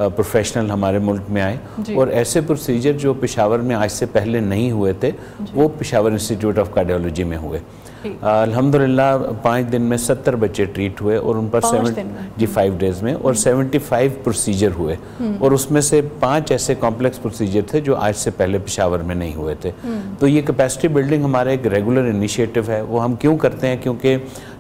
प्रोफेशनल हमारे मुल्क में आए, और ऐसे प्रोसीजर जो पेशावर में आज से पहले नहीं हुए थे वो पेशावर इंस्टीट्यूट ऑफ कार्डियोलॉजी में हुए। अल्हम्दुलिल्लाह 5 दिन में 70 बच्चे ट्रीट हुए, और उन पर 5 डेज़ में, और 75 प्रोसीजर हुए, और उसमें से 5 ऐसे कॉम्प्लेक्स प्रोसीजर थे जो आज से पहले पेशावर में नहीं हुए थे। तो ये कैपेसिटी बिल्डिंग हमारा एक रेगुलर इनिशिएटिव है। वो हम क्यों करते हैं? क्योंकि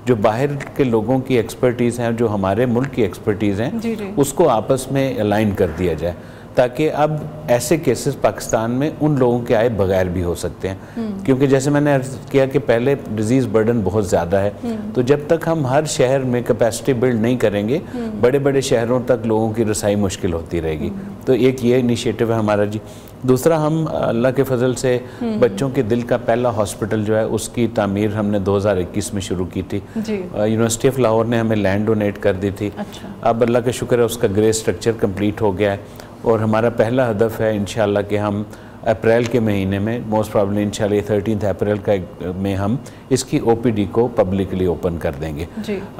जो बाहर के लोगों की एक्सपर्टीज़ हैं, जो हमारे मुल्क की एक्सपर्टीज़ हैं, उसको आपस में अलाइन कर दिया जाए, ताकि अब ऐसे केसेस पाकिस्तान में उन लोगों के आए बगैर भी हो सकते हैं। क्योंकि जैसे मैंने अर्ज़ किया कि पहले डिजीज़ बर्डन बहुत ज़्यादा है, तो जब तक हम हर शहर में कैपेसिटी बिल्ड नहीं करेंगे, बड़े बड़े शहरों तक लोगों की रसाई मुश्किल होती रहेगी। तो एक ये इनिशिएटिव है हमारा जी। दूसरा, हम अल्लाह के फजल से बच्चों के दिल का पहला हॉस्पिटल जो है उसकी तामीर हमने 2021 में शुरू की थी। यूनिवर्सिटी ऑफ लाहौर ने हमें लैंड डोनेट कर दी थी। अच्छा। अब अल्लाह का शुक्र है उसका ग्रे स्ट्रक्चर कंप्लीट हो गया है और हमारा पहला हदफ है इंशाल्लाह कि हम अप्रैल के महीने में, मोस्ट प्रॉब्ली इंशाल्लाह 13 अप्रैल का में हम इसकी ओपीडी को पब्लिकली ओपन कर देंगे।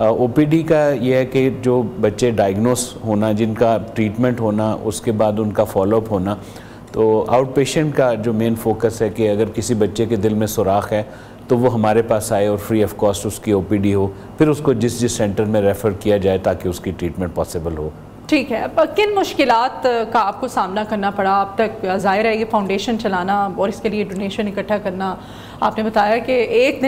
ओपीडी का ये है कि जो बच्चे डायग्नोस होना, जिनका ट्रीटमेंट होना, उसके बाद उनका फॉलोअप होना, तो आउट पेशेंट का जो मेन फोकस है कि अगर किसी बच्चे के दिल में सुराख है तो वो हमारे पास आए और फ्री ऑफ कॉस्ट उसकी ओपीडी हो, फिर उसको जिस जिस सेंटर में रेफ़र किया जाए ताकि उसकी ट्रीटमेंट पॉसिबल हो। ठीक है, पर किन मुश्किलात का आपको सामना करना पड़ा अब तक? ज़ाहिर है ये फाउंडेशन चलाना और इसके लिए डोनेशन इकट्ठा करना, आपने बताया कि 5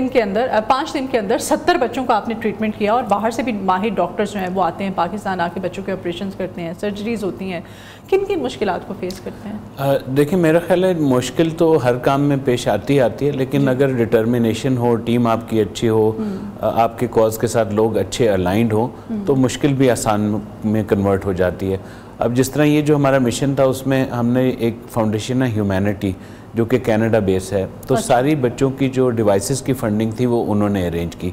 दिन के अंदर 70 बच्चों का आपने ट्रीटमेंट किया और बाहर से भी माहिर डॉक्टर्स जो हैं वो आते हैं पाकिस्तान, आके बच्चों के ऑपरेशन करते हैं, सर्जरीज होती हैं। किन किन मुश्किलात को फेस करते हैं? देखिए, मेरा ख्याल है मुश्किल तो हर काम में पेश आती है, लेकिन अगर डिटर्मिनेशन हो, टीम आपकी अच्छी हो, आपके कॉज के साथ लोग अच्छे अलाइंड हो, तो मुश्किल भी आसान में कन्वर्ट हो जाती है। अब जिस तरह ये जो हमारा मिशन था उसमें हमने एक फाउंडेशन है ह्यूमैनिटी जो कि कनाडा बेस है, तो सारी बच्चों की जो डिवाइसेस की फंडिंग थी वो उन्होंने अरेंज की।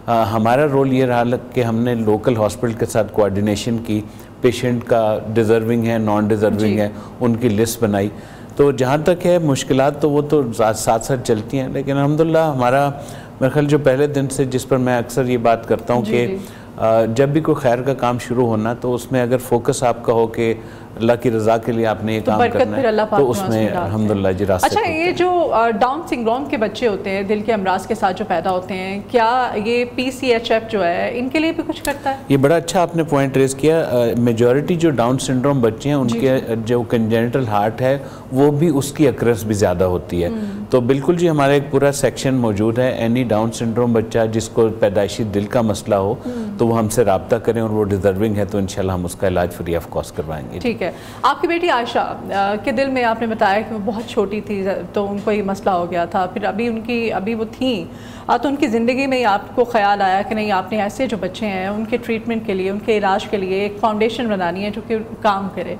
हमारा रोल ये रहा कि हमने लोकल हॉस्पिटल के साथ कोऑर्डिनेशन की, पेशेंट का डिज़र्विंग है, नॉन डिज़र्विंग है, उनकी लिस्ट बनाई। तो जहाँ तक है मुश्किलात तो वो तो साथ साथ चलती हैं, लेकिन अल्हम्दुलिल्लाह हमारा मेरे ख्याल जो पहले दिन से, जिस पर मैं अक्सर ये बात करता हूँ कि जब भी कोई खैर का काम शुरू होना तो उसमें अगर फोकस आपका हो कि अल्लाह की रज़ा के लिए आपने ये काम करना है तो उसमें अल्हम्दुलिल्लाह जी रास्ते। अच्छा, ये जो डाउन सिंड्रोम के बच्चे होते हैं, दिल के अमराज के साथ जो पैदा होते हैं, क्या ये PCHF जो है इनके लिए भी कुछ करता है? ये बड़ा अच्छा आपने पॉइंट रेज किया। मेजॉरिटी जो डाउन सिंड्रोम बच्चे हैं उनके जो कंजेनिटल हार्ट है वो भी उसकी अक्रस भी ज़्यादा होती है। तो बिल्कुल जी, हमारा एक पूरा सेक्शन मौजूद है। एनी डाउन सिंड्रोम बच्चा जिसको पैदाइशी दिल का मसला हो तो वो हमसे रब्ता करें और वो डिजर्विंग है तो इंशाल्लाह हम उसका इलाज फ्री ऑफ कॉस्ट करवाएंगे। ठीक है। आपकी बेटी आयशा के दिल में आपने बताया कि वो बहुत छोटी थी तो उनको ये मसला हो गया था, फिर अभी वो थी तो उनकी ज़िंदगी में आपको ख्याल आया कि नहीं, आपने ऐसे जो बच्चे हैं उनके ट्रीटमेंट के लिए, उनके इलाज के लिए एक फाउंडेशन बनानी है जो कि काम करे।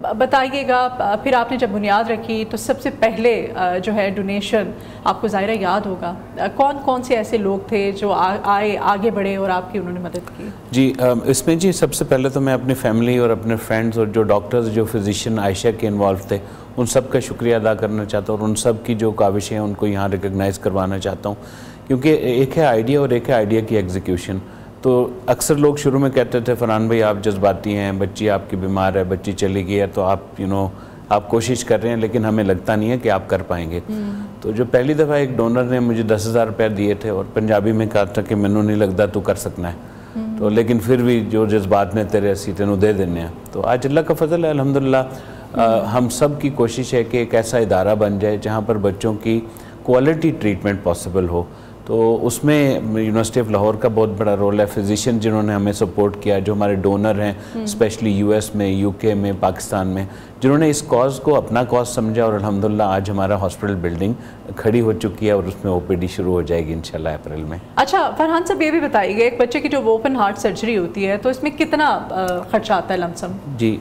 बताइएगा, फिर आपने जब बुनियाद रखी तो सबसे पहले जो है डोनेशन आपको ज़ाहिर याद होगा, कौन कौन से ऐसे लोग थे जो आगे बढ़े और आपकी उन्होंने मदद की? जी, इसमें जी सबसे पहले तो मैं अपनी फैमिली और अपने फ्रेंड्स और जो डॉक्टर्स, जो फिजिशियन आयशा के इन्वॉल्व थे, उन सब का शुक्रिया अदा करना चाहता हूँ और उन सब की जो काविशें हैं उनको यहाँ रिकगनाइज़ करवाना चाहता हूँ, क्योंकि एक है आइडिया और एक है आइडिया की एग्जीक्यूशन। तो अक्सर लोग शुरू में कहते थे फरहान भाई आप जज्बाती हैं, बच्ची आपकी बीमार है, बच्ची चली गई है तो आप आप कोशिश कर रहे हैं लेकिन हमें लगता नहीं है कि आप कर पाएंगे। तो जो पहली दफ़ा एक डोनर ने मुझे 10,000 रुपये दिए थे और पंजाबी में कहा था कि मैनू नहीं लगता तू कर सकना है, तो लेकिन फिर भी जो जज्बात ने तेरे असी तेनों दे देने हैं। तो आज अल्लाह का फजल है अल्हम्दुलिल्लाह, हम सब की कोशिश है कि एक ऐसा इदारा बन जाए जहाँ पर बच्चों की क्वालिटी ट्रीटमेंट पॉसिबल हो। तो उसमें यूनिवर्सिटी ऑफ लाहौर का बहुत बड़ा रोल है, फिजिशियन जिन्होंने हमें सपोर्ट किया, जो हमारे डोनर हैं स्पेशली US में, UK में, पाकिस्तान में, जिन्होंने इस कॉज को अपना कॉज समझा और अल्हम्दुलिल्लाह आज हमारा हॉस्पिटल बिल्डिंग खड़ी हो चुकी है और उसमें OPD शुरू हो जाएगी इंशाल्लाह अप्रैल में। अच्छा फरहान साहब, ये भी बताइए, एक बच्चे की जो ओपन हार्ट सर्जरी होती है तो इसमें कितना खर्चा आता है लमसम? जी,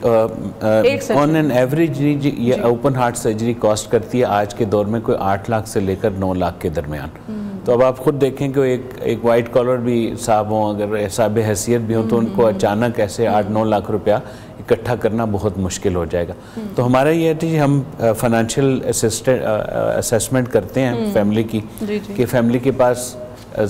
ऑन एन एवरेज ये ओपन हार्ट सर्जरी कॉस्ट करती है आज के दौर में कोई 8 लाख से लेकर 9 लाख के दरमियान। तो अब आप खुद देखें कि एक वाइट कॉलर भी साहब हों, अगर साहब हैसियत भी हों, तो उनको अचानक ऐसे 8-9 लाख रुपया इकट्ठा करना बहुत मुश्किल हो जाएगा। तो हमारा ये है कि हम फाइनेंशियल असेसमेंट करते हैं फैमिली की कि फैमिली के पास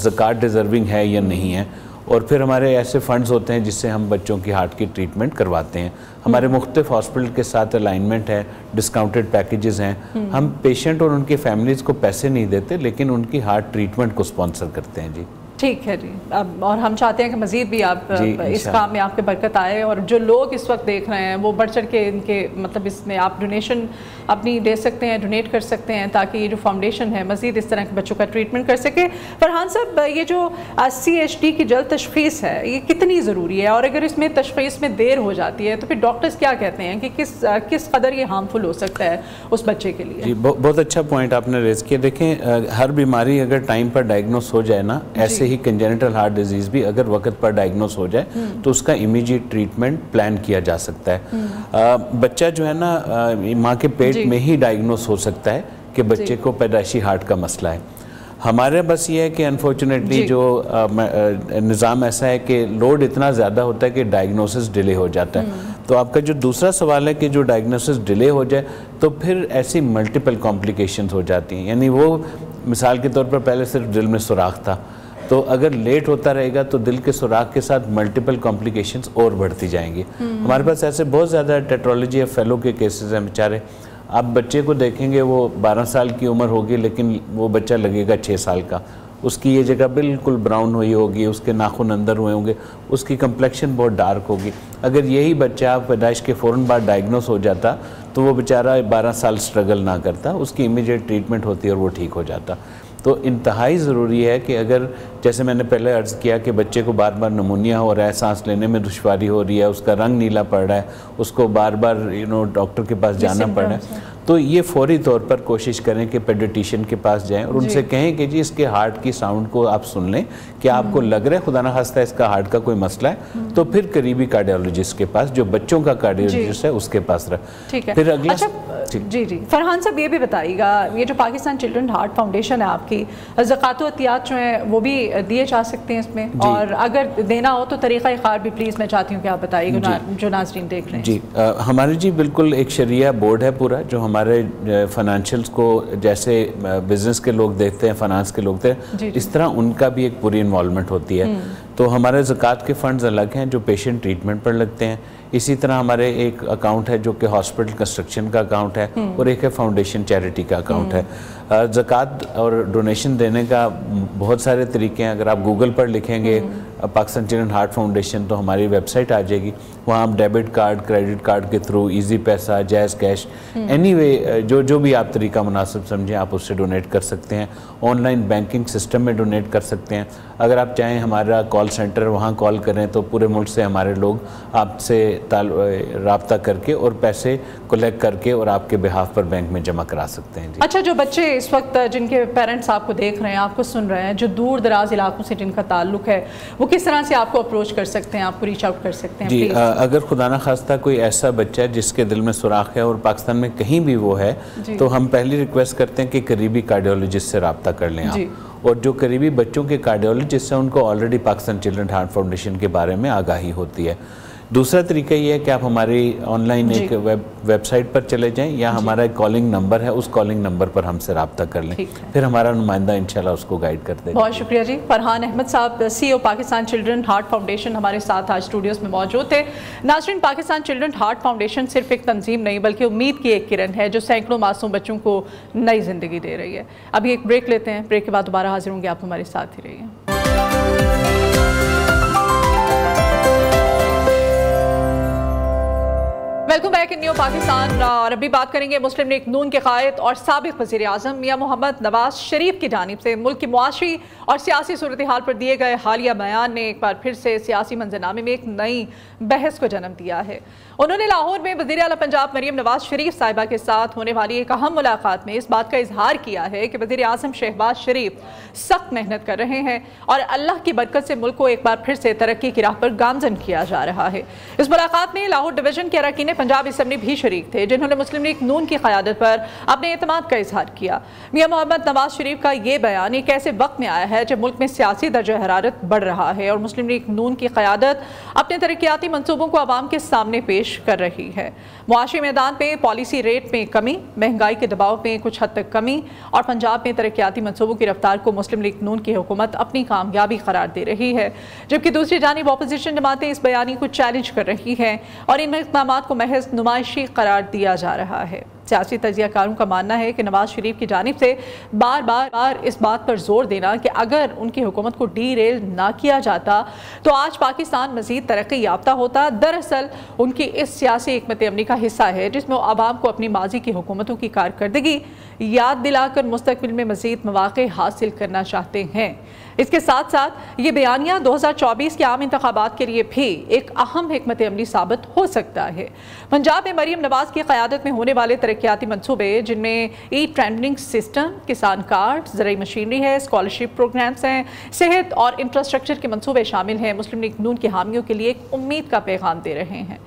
ज़कात डिज़र्विंग है या नहीं है, और फिर हमारे ऐसे फंड्स होते हैं जिससे हम बच्चों की हार्ट की ट्रीटमेंट करवाते हैं। हमारे मुख्तलिफ हॉस्पिटल के साथ अलाइनमेंट है, डिस्काउंटेड पैकेजेस हैं। हम पेशेंट और उनकी फैमिलीज़ को पैसे नहीं देते लेकिन उनकी हार्ट ट्रीटमेंट को स्पॉन्सर करते हैं। जी ठीक है जी। अब और हम चाहते हैं कि मज़ीद भी आप इस काम में आपके बरकत आए और जो लोग इस वक्त देख रहे हैं वो बढ़ चढ़ के इनके मतलब इसमें आप डोनेशन अपनी दे सकते हैं, डोनेट कर सकते हैं ताकि ये जो फाउंडेशन है मज़ीद इस तरह के बच्चों का ट्रीटमेंट कर सके। फरहान साहब, ये जो CHD की जल्द तशख़ीस है ये कितनी ज़रूरी है, और अगर इसमें तशख़ीस में देर हो जाती है तो फिर डॉक्टर्स क्या कहते हैं कि किस कदर ये हार्मफुल हो सकता है उस बच्चे के लिए? जी, बहुत अच्छा पॉइंट आपने रेज़ किया। देखें, हर बीमारी अगर टाइम पर डायग्नोस हो जाए ना, ऐसे ही कंजेनिटल हार्ट डिजीज़ भी अगर वक्त पर डायग्नोस हो जाए तो उसका इमीडिएट ट्रीटमेंट प्लान किया जा सकता है। बच्चा जो है ना माँ के पेट में ही डायग्नोस हो सकता है कि बच्चे को पैदाइशी हार्ट का मसला है। हमारे बस ये है कि अनफॉर्चुनेटली जो निज़ाम ऐसा है कि लोड इतना ज़्यादा होता है कि डायग्नोसिस डिले हो जाता है। तो आपका जो दूसरा सवाल है कि जो डायग्नोसिस डिले हो जाए तो फिर ऐसी मल्टीपल कॉम्प्लिकेशंस हो जाती हैं, यानी वो मिसाल के तौर पर पहले सिर्फ दिल में सुराख था, तो अगर लेट होता रहेगा तो दिल के सुराख के साथ मल्टीपल कॉम्प्लिकेशंस और बढ़ती जाएंगी। हमारे पास ऐसे बहुत ज़्यादा टेट्रोलॉजी ऑफ फेलो के केसेस हैं बेचारे। आप बच्चे को देखेंगे वो 12 साल की उम्र होगी लेकिन वो बच्चा लगेगा 6 साल का, उसकी ये जगह बिल्कुल ब्राउन हुई होगी, उसके नाखून अंदर हुए होंगे, उसकी कम्प्लेक्शन बहुत डार्क होगी। अगर यही बच्चा पैदाइश के फ़ौरन बाद डायग्नोस हो जाता तो वो बेचारा 12 साल स्ट्रगल ना करता, उसकी इमीडिएट ट्रीटमेंट होती और वो ठीक हो जाता। तो इंतहाई ज़रूरी है कि अगर जैसे मैंने पहले अर्ज़ किया कि बच्चे को बार बार नमूनिया हो रहा है, सांस लेने में दुश्वारी हो रही है, उसका रंग नीला पड़ रहा है, उसको बार बार डॉक्टर के पास जाना पड़ रहा है, तो ये फौरी तौर पर कोशिश करें कि पेडियाट्रिशियन के पास जाएं और उनसे कहें कि जी इसके हार्ट की साउंड को आप सुन लें, कि आपको लग रहा है खुदा ना खास्ता इसका हार्ट का कोई मसला है, तो फिर करीबी कार्डियोलॉजिस्ट के पास, जो बच्चों का कार्डियोलॉजिस्ट है उसके पास रहे। फिर अगला जी फरहान साहब ये भी बताइएगा, ये जो पाकिस्तान चिल्ड्रन हार्ट फाउंडेशन है आपकी, ज़कात व अतियात जो है वो भी दिए जा सकते हैं इसमें, और अगर देना हो तो तरीक़ा कार भी प्लीज़ मैं चाहती हूँ कि आप बताइएगा जो नाज़रीन देख रहे हैं। जी हमारी जी बिल्कुल एक शरिया बोर्ड है पूरा, जो हमारे फाइनेंशियल्स को जैसे बिजनेस के लोग देखते हैं, फाइनेंस के लोग देखते हैं, इस तरह उनका भी एक पूरी इन्वॉल्वमेंट होती है। तो हमारे ज़कात के फंड्स अलग हैं जो पेशेंट ट्रीटमेंट पर लगते हैं। इसी तरह हमारे एक अकाउंट है जो कि हॉस्पिटल कंस्ट्रक्शन का अकाउंट है, और एक है फाउंडेशन चैरिटी का अकाउंट है। ज़कात और डोनेशन देने का बहुत सारे तरीके हैं। अगर आप गूगल पर लिखेंगे पाकिस्तान चिल्ड्रन हार्ट फाउंडेशन तो हमारी वेबसाइट आ जाएगी, वहाँ आप डेबिट कार्ड, क्रेडिट कार्ड के थ्रू, इजी पैसा, जैज़ कैश, एनीवे जो भी आप तरीका मुनासिब समझें आप उससे डोनेट कर सकते हैं। ऑनलाइन बैंकिंग सिस्टम में डोनेट कर सकते हैं। अगर आप चाहें हमारा कॉल सेंटर वहाँ कॉल करें तो पूरे मुल्क से हमारे लोग आपसे राब्ता करके और पैसे कलेक्ट करके और आपके बिहाफ पर बैंक में जमा करा सकते हैं। अच्छा, जो बच्चे इस वक्त जिनके पेरेंट्स आपको देख रहे हैं, आपको सुन रहे हैं, जो दूर दराज इलाकों से जिनका ताल्लुक है, वो किस तरह से आपको अप्रोच कर सकते हैं, आपको रीच आउट कर सकते हैं? जी अगर खुदा ना खास्ता कोई ऐसा बच्चा है जिसके दिल में सुराख है और पाकिस्तान में कहीं भी वो है, तो हम पहली रिक्वेस्ट करते हैं कि करीबी कार्डियोलॉजिस्ट से रब्ता कर लें आप। और जो करीबी बच्चों के कार्डियोलॉजिस्ट हैं उनको already Pakistan children heart foundation के बारे में आगाही होती है। दूसरा तरीका ये है कि आप हमारी ऑनलाइन एक वेबसाइट पर चले जाएं, या हमारा एक कॉलिंग नंबर है, उस कॉलिंग नंबर पर हमसे रब्ता कर लें, फिर हमारा नुमाइंदा इंशाल्लाह उसको गाइड कर देगा। बहुत शुक्रिया जी। फरहान अहमद साहब, CEO Pakistan children heart foundation, हमारे साथ आज स्टूडियोज़ में मौजूद थे। नाज़रीन, पाकिस्तान चिल्ड्रन हार्ट फाउंडेशन सिर्फ एक तंजीम नहीं बल्कि उम्मीद की एक किरण है जो सैकड़ों मासूम बच्चों को नई ज़िंदगी दे रही है। अभी एक ब्रेक लेते हैं, ब्रेक के बाद दोबारा हाजिर होंगे, आप हमारे साथ ही रहिए। Welcome back in new Pakistan. और अभी बात करेंगे मुस्लिम लीग नून के कायद और साबिक वज़ीर आज़म मियां मोहम्मद नवाज शरीफ की जानिब से मुल्क की मुआशी और सियासी सूरत हाल पर दिए गए हालिया बयान ने एक बार फिर से सियासी मंजरनामे में एक नई बहस को जन्म दिया है। उन्होंने लाहौर में वज़ीर आला पंजाब मरियम नवाज शरीफ साहिबा के साथ होने वाली एक अहम मुलाकात में इस बात का इजहार किया है कि वज़ीर आज़म शहबाज शरीफ सख्त मेहनत कर रहे हैं और अल्लाह की बरकत से मुल्क को एक बार फिर से तरक्की की राह पर गामजन किया जा रहा है। इस मुलाकात में लाहौर डिवीजन के अरकान पंजाब असम्बली भी शरीक थे, जिन्होंने मुस्लिम लीग नून की क़यादत पर अपने एतमाद का इजहार किया। मियां मोहम्मद नवाज शरीफ का ये बयान एक ऐसे वक्त में आया है जब मुल्क में सियासी दर्जा हरारत बढ़ रहा है और मुस्लिम लीग नून की क़यादत अपने तरक्याती मंसूबों को आवाम के सामने पेश कर रही है। मुआशी मैदान में पॉलिसी रेट में कमी, महंगाई के दबाव में कुछ हद तक कमी और पंजाब में तरक्याती मंसूबों की रफ्तार को मुस्लिम लीग नून की हुकूमत अपनी कामयाबी करार दे रही है, जबकि दूसरी जानिब अपोजिशन जमातें इस बयानी को चैलेंज कर रही हैं और इन इक़दामात को महज नुमाइशी करार दिया जा रहा है। सियासी तजियाकारों का मानना है कि नवाज शरीफ की जानिब से बार बार इस बात पर जोर देना कि अगर उनकी हुकूमत को डीरेल ना किया जाता तो आज पाकिस्तान मजीद तरक्की याफ्ता होता, दरअसल उनकी इस सियासी हिकमत अमली का हिस्सा है जिसमें वो आवाम को अपनी माजी की हुकूमतों की कारकर्दगी याद दिलाकर मुस्तकबिल में मजीद मौक़े हासिल करना चाहते हैं। इसके साथ साथ ये बयानिया 2024 के आम इंतखाबात के लिए भी एक अहम हिकमत अमली साबित हो सकता है। पंजाब में मरीम नवाज की क़यादत में होने वाले तरक्की तरक्याती मनसूबे जिनमें ई ट्रेंडिंग सिस्टम, किसान कार्ड, ज़रूरी मशीनरी है, स्कॉलरशिप प्रोग्राम्स हैं, सेहत और इंफ्रास्ट्रक्चर के मनसूबे शामिल हैं, मुस्लिम लीग नून के हामियों के लिए एक उम्मीद का पैगाम दे रहे हैं।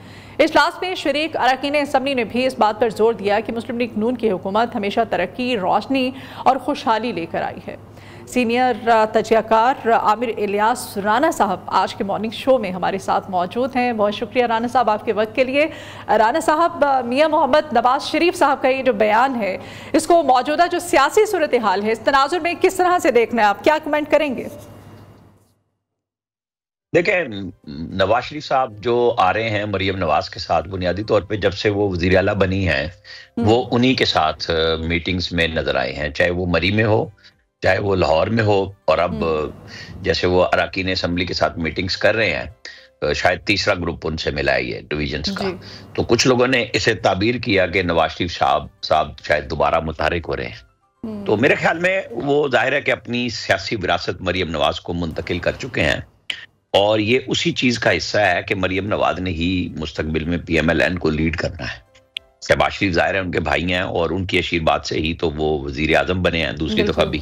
इजलास में शरीक अरकान असम्बली ने भी इस बात पर जोर दिया कि मुस्लिम लीग नून की हुकूमत हमेशा तरक्की, रोशनी और खुशहाली लेकर आई है। सीनियर तजज़ियाकार आमिर इलियास राना साहब आज के मॉर्निंग शो में हमारे साथ मौजूद हैं। बहुत शुक्रिया राना साहब आपके वक्त के लिए। राना साहब, मियां मोहम्मद नवाज शरीफ साहब का ये जो बयान है, इसको मौजूदा जो सियासी सूरत हाल है, इस तनाजुर में किस तरह से देखना है, आप क्या कमेंट करेंगे? देखें, नवाज शरीफ साहब जो आ रहे हैं मरियम नवाज के साथ, बुनियादी तौर पे जब से वो वजीर आला बनी हैं वो उन्हीं के साथ मीटिंग्स में नजर आए हैं, चाहे वो मरी में हो, चाहे वो लाहौर में हो, और अब जैसे वो अरकान असम्बली के साथ मीटिंग्स कर रहे हैं, तो शायद तीसरा ग्रुप उनसे मिला है ये डिविजन्स का। तो कुछ लोगों ने इसे ताबीर किया कि नवाज शरीफ साहब शायद दोबारा मुतहरिक हो रहे हैं। तो मेरे ख्याल में वो जाहिर है कि अपनी सियासी विरासत मरियम नवाज को मुंतकिल कर चुके हैं, और ये उसी चीज का हिस्सा है कि मरियम नवाज ने ही मुस्तकबिल में PMLN को लीड करना है। शहबाज शरीफ जाहिर है उनके भाई हैं, और उनकी आशीर्वाद से ही तो वो वजीर आजम बने हैं दूसरी दफा भी।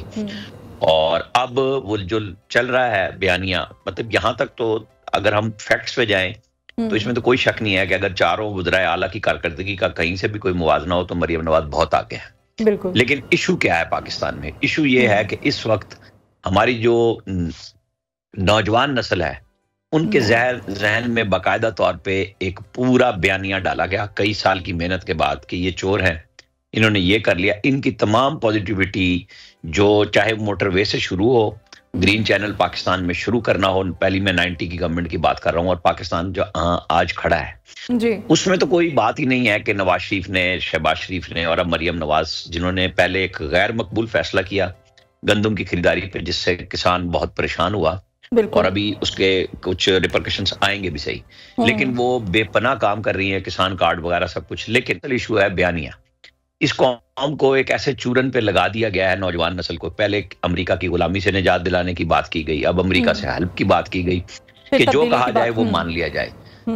और अब वो जो चल रहा है बयानिया, मतलब यहाँ तक तो अगर हम फैक्ट्स पे जाएं तो इसमें तो कोई शक नहीं है कि अगर चारों वज़राए आला की कारकर्दगी का कहीं से भी कोई मुवाजना हो तो मरियम नवाज बहुत आगे है। बिल्कुल। लेकिन इशू क्या है पाकिस्तान में? इशू ये है कि इस वक्त हमारी जो नौजवान नस्ल है उनके जहन में बाकायदा तौर पे एक पूरा बयानिया डाला गया कई साल की मेहनत के बाद कि ये चोर हैं, इन्होंने ये कर लिया। इनकी तमाम पॉजिटिविटी, जो चाहे मोटरवे से शुरू हो, ग्रीन चैनल पाकिस्तान में शुरू करना हो, पहली मैं 90 की गवर्नमेंट की बात कर रहा हूँ, और पाकिस्तान जो आज खड़ा है जी, उसमें तो कोई बात ही नहीं है कि नवाज शरीफ ने, शहबाज शरीफ ने और अब मरियम नवाज, जिन्होंने पहले एक गैर मकबूल फैसला किया गंदम की खरीदारी पे जिससे किसान बहुत परेशान हुआ, और अभी उसके कुछ रिपरकशंस आएंगे भी सही, लेकिन वो बेपनाह काम कर रही है, किसान कार्ड वगैरह सब कुछ। लेकिन इशू है बयानिया। इस कौम को एक ऐसे चूरन पे लगा दिया गया है, नौजवान नस्ल को। पहले अमेरिका की गुलामी से निजात दिलाने की बात की गई, अब अमेरिका से हेल्प की बात की गई कि जो कहा जाए वो मान लिया जाए।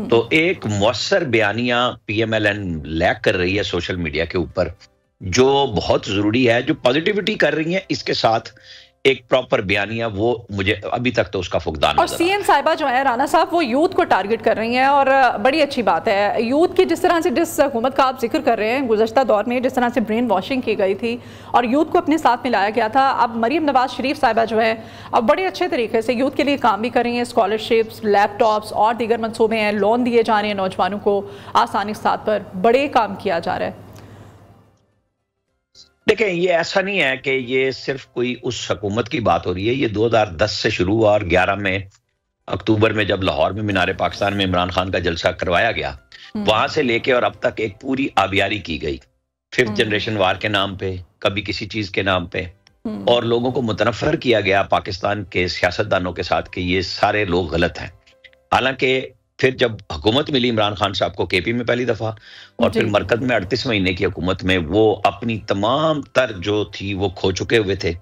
तो एक मौसर बयानिया PMLN लैक कर रही है सोशल मीडिया के ऊपर, जो बहुत जरूरी है। जो पॉजिटिविटी कर रही है इसके साथ एक प्रॉपर बयानिया, वो मुझे अभी तक तो उसका फुकदान। और CM साहिबा जो है राना साहब, वो यूथ को टारगेट कर रही हैं, और बड़ी अच्छी बात है। यूथ की जिस तरह से, जिस हुकूमत का आप जिक्र कर रहे हैं, गुज़श्ता दौर में जिस तरह से ब्रेन वॉशिंग की गई थी और यूथ को अपने साथ मिलाया गया था, अब मरियम नवाज शरीफ साहिबा जो है अब बड़े अच्छे तरीके से यूथ के लिए काम भी कर रही हैं। स्कॉलरशिप्स, लैपटॉप्स और दीगर मनसूबे हैं, लोन दिए जा रहे हैं नौजवानों को आसानी के साथ, पर बड़े काम किया जा रहा है। देखें, ये ऐसा नहीं है कि ये सिर्फ कोई उस हुकूमत की बात हो रही है। ये 2010 से शुरू हुआ, और 11 में अक्टूबर में जब लाहौर में मीनार पाकिस्तान में इमरान खान का जलसा करवाया गया, वहां से लेके और अब तक एक पूरी आबियारी की गई, 5th जनरेशन वार के नाम पे, कभी किसी चीज के नाम पे, और लोगों को मुतनफर किया गया पाकिस्तान के सियासतदानों के साथ कि ये सारे लोग गलत हैं। हालांकि फिर जब हुकूमत मिली इमरान खान साहब को KP में पहली दफा, और फिर मरकज में 38 महीने की हुकूमत में वो अपनी तमाम तर जो थी वो खो चुके हुए थे,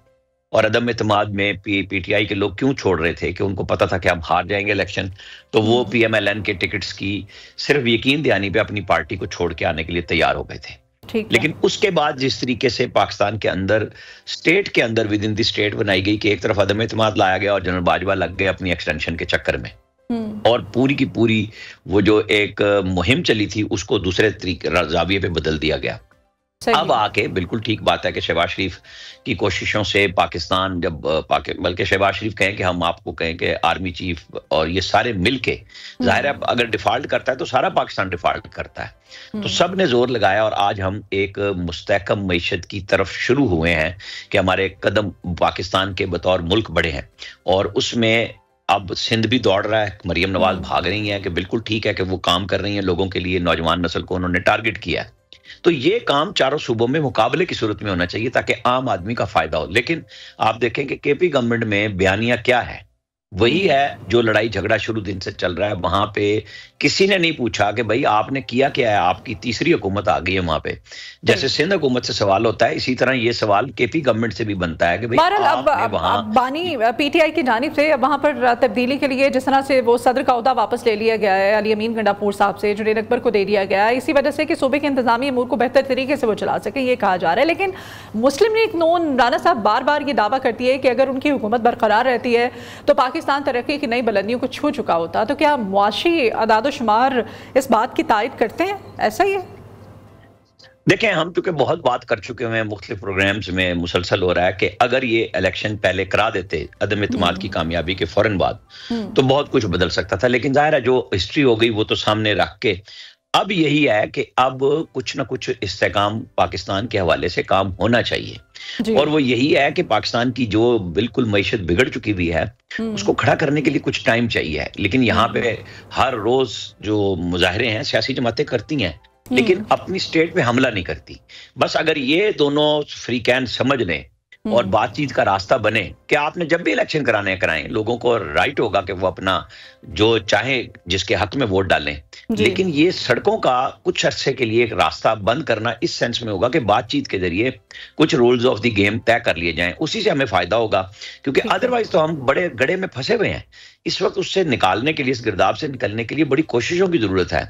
और अदम एतमाद में PTI के लोग क्यों छोड़ रहे थे कि उनको पता था कि हम हार जाएंगे इलेक्शन, तो वो PMLN के टिकट्स की सिर्फ यकीन दहानी पे अपनी पार्टी को छोड़ के आने के लिए तैयार हो गए थे। लेकिन उसके बाद जिस तरीके से पाकिस्तान के अंदर, स्टेट के अंदर, विद इन द स्टेट बनाई गई कि एक तरफ अदम एतमाद लाया गया और जनरल बाजवा लग गए अपनी एक्सटेंशन के चक्कर में, और पूरी की पूरी वो जो एक मुहिम चली थी उसको दूसरे तरीके जाविये पे बदल दिया गया। अब आके बिल्कुल ठीक बात है कि शहबाज शरीफ की कोशिशों से पाकिस्तान, जब बल्कि शहबाज शरीफ कहें कि हम आपको कहें कि आर्मी चीफ और ये सारे मिलके, जाहिर है अगर डिफॉल्ट करता है तो सारा पाकिस्तान डिफॉल्ट करता है। तो सब ने जोर लगाया, और आज हम एक मुस्तहकम मईशत की तरफ शुरू हुए हैं कि हमारे कदम पाकिस्तान के बतौर मुल्क बढ़े हैं, और उसमें अब सिंध भी दौड़ रहा है। मरियम नवाज भाग रही हैं कि बिल्कुल ठीक है कि वो काम कर रही हैं लोगों के लिए, नौजवान नस्ल को उन्होंने टारगेट किया है। तो ये काम चारों सूबों में मुकाबले की सूरत में होना चाहिए ताकि आम आदमी का फायदा हो। लेकिन आप देखें कि KP गवर्नमेंट में बयानिया क्या है, वही है जो लड़ाई झगड़ा शुरू दिन से चल रहा है। वहां पे किसी ने नहीं पूछा कि भाई आपने किया क्या है, आपकी तीसरी हुकूमत आ गई है वहां पे। जैसे सिंध हुकूमत से सवाल होता है, इसी तरह ये सवाल केपी गवर्नमेंट से भी बनता है कि भाई आपने वहां बानी पीटीआई की जानिब से वहां पर तब्दीली के लिए जिस तरह से वो सदर का ओहदा वापस ले लिया गया है अली अमीन गंडापुर साहब से, जुनैद अकबर को दे दिया गया है, इसी वजह से कि सूबे के इंतजामी अमूर को बेहतर तरीके से वो चला सके, ये कहा जा रहा है। लेकिन मुस्लिम लीग नून राना साहब बार बार ये दावा करती है कि अगर उनकी हुकूमत बरकरार रहती है तो पाकिस्तान तरक्की की नई बुलंदियों को छू चुका होता। तो क्या मुआशी अदाद-ओ-शुमार इस बात की तायद करते हैं, ऐसा ही है? देखें, हम चूंकि बहुत बात कर चुके हैं, मुख्तलिफ प्रोग्राम्स में मुसलसल हो रहा है कि अगर ये इलेक्शन पहले करा देते अदम इत्मीनान की कामयाबी के फौरन बाद तो बहुत कुछ बदल सकता था। लेकिन जाहिर है जो हिस्ट्री हो गई वो तो सामने रख के अब यही है कि अब कुछ ना कुछ इस्तेकाम पाकिस्तान के हवाले से काम होना चाहिए। और वो यही है कि पाकिस्तान की जो बिल्कुल मईशत बिगड़ चुकी हुई है उसको खड़ा करने के लिए कुछ टाइम चाहिए। लेकिन यहाँ पे हर रोज जो मुजाहरे हैं सियासी जमातें करती हैं लेकिन अपनी स्टेट पे हमला नहीं करती। बस अगर ये दोनों फ्री कैन समझ लें और बातचीत का रास्ता बने कि आपने जब भी इलेक्शन कराने कराएं, लोगों को राइट होगा कि वो अपना जो चाहे जिसके हक में वोट डालें। लेकिन ये सड़कों का कुछ अरसे के लिए एक रास्ता बंद करना इस सेंस में होगा कि बातचीत के जरिए कुछ रूल्स ऑफ द गेम तय कर लिए जाएं, उसी से हमें फायदा होगा। क्योंकि अदरवाइज तो हम बड़े गड्ढे में फंसे हुए हैं इस वक्त। उससे निकालने के लिए, इस गिरदाब से निकलने के लिए बड़ी कोशिशों की जरूरत है।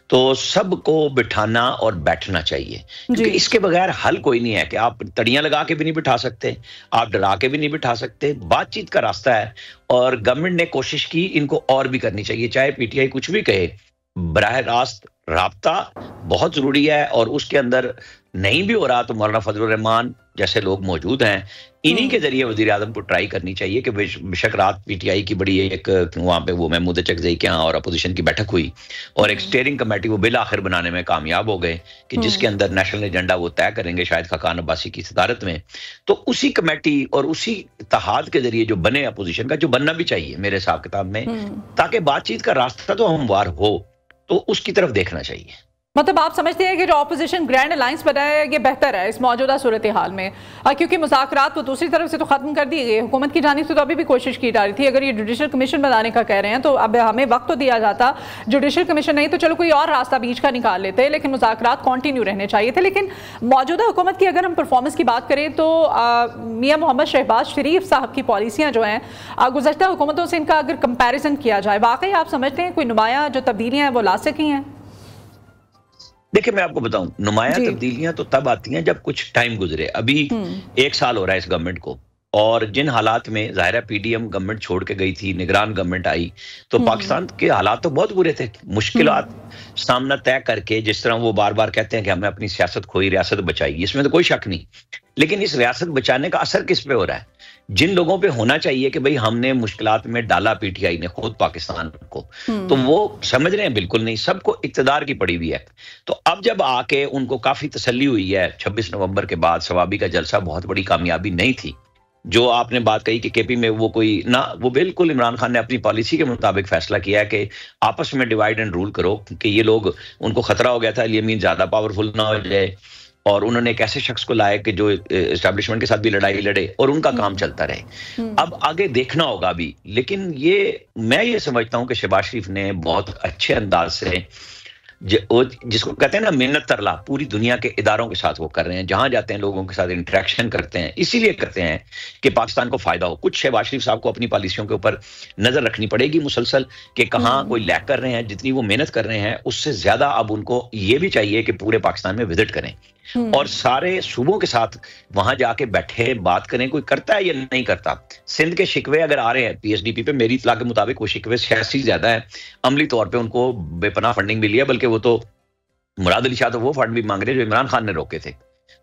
तो सबको बिठाना और बैठना चाहिए, क्योंकि इसके बगैर हल कोई नहीं है कि आप तड़ियां लगा के भी नहीं बिठा सकते, आप डरा के भी नहीं बिठा सकते। बातचीत का रास्ता है और गवर्नमेंट ने कोशिश की, इनको और भी करनी चाहिए। चाहे पीटीआई कुछ भी कहे, बराह रास्त राब्ता बहुत जरूरी है और उसके अंदर नहीं भी हो रहा तो मौलाना फजलुर रहमान जैसे लोग मौजूद हैं, इन्हीं के जरिए वजीर आजम को ट्राई करनी चाहिए कि बेशक रात पीटीआई की बड़ी एक वहां पे वो महमूद चकजई के यहाँ और अपोजिशन की बैठक हुई और एक स्टीयरिंग कमेटी वो बिल आखिर बनाने में कामयाब हो गए कि जिसके अंदर नेशनल एजेंडा वो तय करेंगे शायद खाकान अब्बासी की सदारत में। तो उसी कमेटी और उसी इत्तेहाद के जरिए जो बने अपोजिशन का, जो बनना भी चाहिए मेरे हिसाब किताब में, ताकि बातचीत का रास्ता तो हमवार हो, तो उसकी तरफ देखना चाहिए। मतलब आप समझते हैं कि जो ऑपोजिशन ग्रैंड अलायंस बनाया ये बेहतर है इस मौजूदा सूरत हाल में, क्योंकि मुज़ाकरात तो दूसरी तरफ से तो खत्म कर दिए गए, हुकूमत की जानिब से तो अभी भी कोशिश की जा रही थी। अगर ये जुडिशल कमीशन बनाने का कह रहे हैं तो अब हमें वक्त तो दिया जाता, जुडिशल कमीशन नहीं तो चलो कोई और रास्ता बीच का निकाल लेते, लेकिन मुज़ाकरात कंटिन्यू रहने चाहिए थे। लेकिन मौजूदा हुकूमत की अगर हम परफॉर्मेंस की बात करें तो मियाँ मोहम्मद शहबाज शरीफ साहब की पॉलिसियाँ जो हैं गुज़श्ता हुकूमतों से इनका अगर कंपेरिजन किया जाए, वाकई आप समझते हैं कोई नुमाया जो तब्दीलियाँ हैं वो ला सकी हैं? देखिए, मैं आपको बताऊं, नुमाया तब्दीलियां तो तब आती हैं जब कुछ टाइम गुजरे। अभी 1 साल हो रहा है इस गवर्नमेंट को, और जिन हालात में ज़ाहिर है पीडीएम गवर्नमेंट छोड़ के गई थी, निगरान गवर्नमेंट आई, तो पाकिस्तान के हालात तो बहुत बुरे थे। मुश्किलात सामना तय करके, जिस तरह वो बार बार कहते हैं कि हमें अपनी सियासत खोई, रियासत बचाई, इसमें तो कोई शक नहीं। लेकिन इस रियासत बचाने का असर किस पे हो रहा है? जिन लोगों पे होना चाहिए कि भाई हमने मुश्किलात में डाला पीटीआई ने खुद पाकिस्तान को, तो वो समझ रहे हैं बिल्कुल नहीं, सबको इक्तदार की पड़ी हुई है। तो अब जब आके उनको काफी तसल्ली हुई है 26 नवंबर के बाद, सवाबी का जलसा बहुत बड़ी कामयाबी नहीं थी। जो आपने बात कही कि केपी में वो कोई ना, वो बिल्कुल इमरान खान ने अपनी पॉलिसी के मुताबिक फैसला किया है कि आपस में डिवाइड एंड रूल करो, कि ये लोग, उनको खतरा हो गया था अली अमीन ज्यादा पावरफुल ना हो जाए, और उन्होंने एक ऐसे शख्स को लाया कि जो एस्टैब्लिशमेंट के साथ भी लड़ाई लड़े और उनका काम चलता रहे। अब आगे देखना होगा अभी। लेकिन ये मैं ये समझता हूं कि शहबाज शरीफ ने बहुत अच्छे अंदाज से जिसको कहते हैं ना मेहनत तरला, पूरी दुनिया के इदारों के साथ वो कर रहे हैं, जहां जाते हैं लोगों के साथ इंटरेक्शन करते हैं, इसीलिए करते हैं कि पाकिस्तान को फायदा हो। कुछ शहबाज शरीफ साहब को अपनी पॉलिसियों के ऊपर नजर रखनी पड़ेगी मुसलसल कि कहाँ कोई लैग कर रहे हैं। जितनी वो मेहनत कर रहे हैं उससे ज्यादा अब उनको ये भी चाहिए कि पूरे पाकिस्तान में विजिट करें और सारे सूबों के साथ वहां जाके बैठे बात करें, कोई करता है या नहीं करता। सिंध के शिकवे अगर आ रहे हैं पीएचडीपी पे, मेरी इत्तला के मुताबिक वो शिकवे सियासी ज्यादा है, अमली तौर पे उनको बेपनाह फंडिंग मिली है, बल्कि वो तो मुराद अली शाह तो वो फंड भी मांग रहे जो इमरान खान ने रोके थे।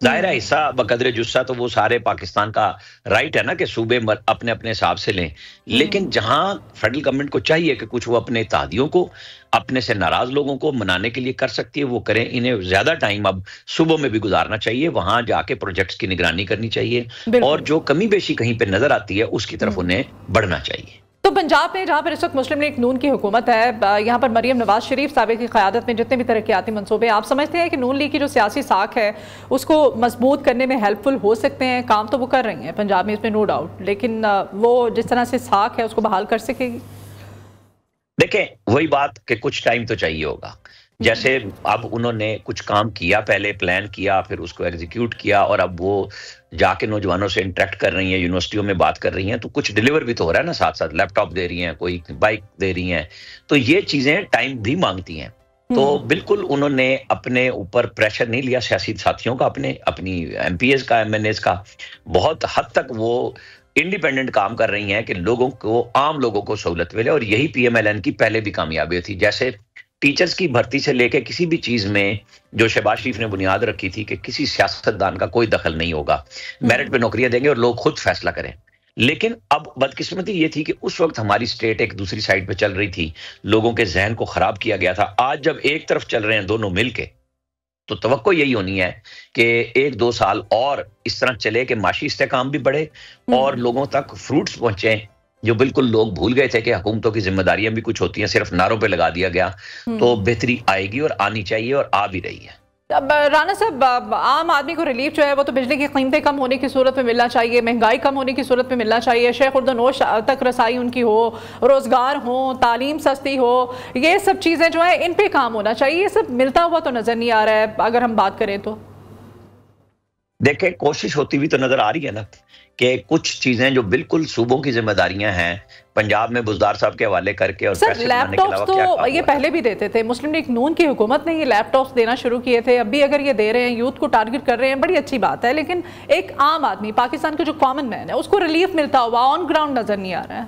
जाहिर है हिस्सा बकदरे जुस्सा तो वो सारे पाकिस्तान का राइट है ना कि सूबे अपने अपने हिसाब से लें। लेकिन जहां फेडरल गवर्नमेंट को चाहिए कि कुछ वो अपने इत्तेहादियों को, अपने से नाराज लोगों को मनाने के लिए कर सकती है, वो करें। इन्हें ज्यादा टाइम अब सूबों में भी गुजारना चाहिए, वहां जाके प्रोजेक्ट्स की निगरानी करनी चाहिए और जो कमी बेशी कहीं पे नजर आती है उसकी तरफ उन्हें बढ़ना चाहिए। तो पंजाब में जहाँ पर इस वक्त मुस्लिम लीग नून की हुकूमत है, यहाँ पर मरियम नवाज शरीफ साहब की क़यादत में जितने भी तरक्याती मंसूबे, आप समझते हैं कि नून लीग की जो सियासी साख है उसको मजबूत करने में हेल्पफुल हो सकते हैं? काम तो वो कर रही हैं पंजाब में, इसमें नो डाउट, लेकिन वो जिस तरह से साख है उसको बहाल कर सकेगी? देखें, वही बात कि कुछ टाइम तो चाहिए होगा। जैसे अब उन्होंने कुछ काम किया, पहले प्लान किया, फिर उसको एग्जीक्यूट किया, और अब वो जाके नौजवानों से इंटरेक्ट कर रही हैं, यूनिवर्सिटियों में बात कर रही हैं, तो कुछ डिलीवर भी तो हो रहा है ना, साथ साथ लैपटॉप दे रही हैं, कोई बाइक दे रही हैं, तो ये चीजें टाइम भी मांगती हैं। तो बिल्कुल उन्होंने अपने ऊपर प्रेशर नहीं लिया सियासी साथियों का, अपनी एमपीएस का, एमएनएस का। बहुत हद तक वो इंडिपेंडेंट काम कर रही हैं कि लोगों को, आम लोगों को सहूलत मिले, और यही पीएमएलएन की पहले भी कामयाबी थी। जैसे टीचर्स की भर्ती से लेके किसी भी चीज में जो शहबाज शरीफ ने बुनियाद रखी थी कि किसी सियासतदान का कोई दखल नहीं होगा, मेरिट पे नौकरियां देंगे और लोग खुद फैसला करें। लेकिन अब बदकिस्मती ये थी कि उस वक्त हमारी स्टेट एक दूसरी साइड पे चल रही थी, लोगों के जहन को खराब किया गया था। आज जब एक तरफ चल रहे हैं दोनों मिलके, तो तवक्को यही होनी है कि 1-2 साल और इस तरह चले कि माशी इस्तेकाम भी बढ़े और लोगों तक फ्रूट्स पहुंचे, जो बिल्कुल लोग भूल गए थे कि हुकूमतों की जिम्मेदारियां भी कुछ होती हैं, सिर्फ नारों पे लगा दिया गया। तो बेहतरी आएगी और आनी चाहिए, और आ भी रही है। अब राना साहब, आम आदमी को रिलीफ जो है वो तो बिजली की कीमतें कम होने की सूरत में मिलना चाहिए, महंगाई कम होने की सूरत में मिलना चाहिए, शेख उर्दनोश तक रसाई उनकी हो, रोजगार हो, तालीम सस्ती हो, ये सब चीजें जो है इन पे काम होना चाहिए। ये सब मिलता हुआ तो नजर नहीं आ रहा है अगर हम बात करें तो। देखें, कोशिश होती हुई तो नजर आ रही है ना कि कुछ चीजें जो बिल्कुल सूबों की जिम्मेदारियां हैं, पंजाब में बुजदार साहब के हवाले करके, और सर लैपटॉप्स तो ये पहले भी देते थे, मुस्लिम लीग नून की हुकूमत ने ये लैपटॉप्स देना शुरू किए थे, अभी अगर ये दे रहे हैं, यूथ को टारगेट कर रहे हैं, बड़ी अच्छी बात है। लेकिन एक आम आदमी, पाकिस्तान का जो कॉमन मैन है, उसको रिलीफ मिलता हुआ ऑन ग्राउंड नजर नहीं आ रहा है।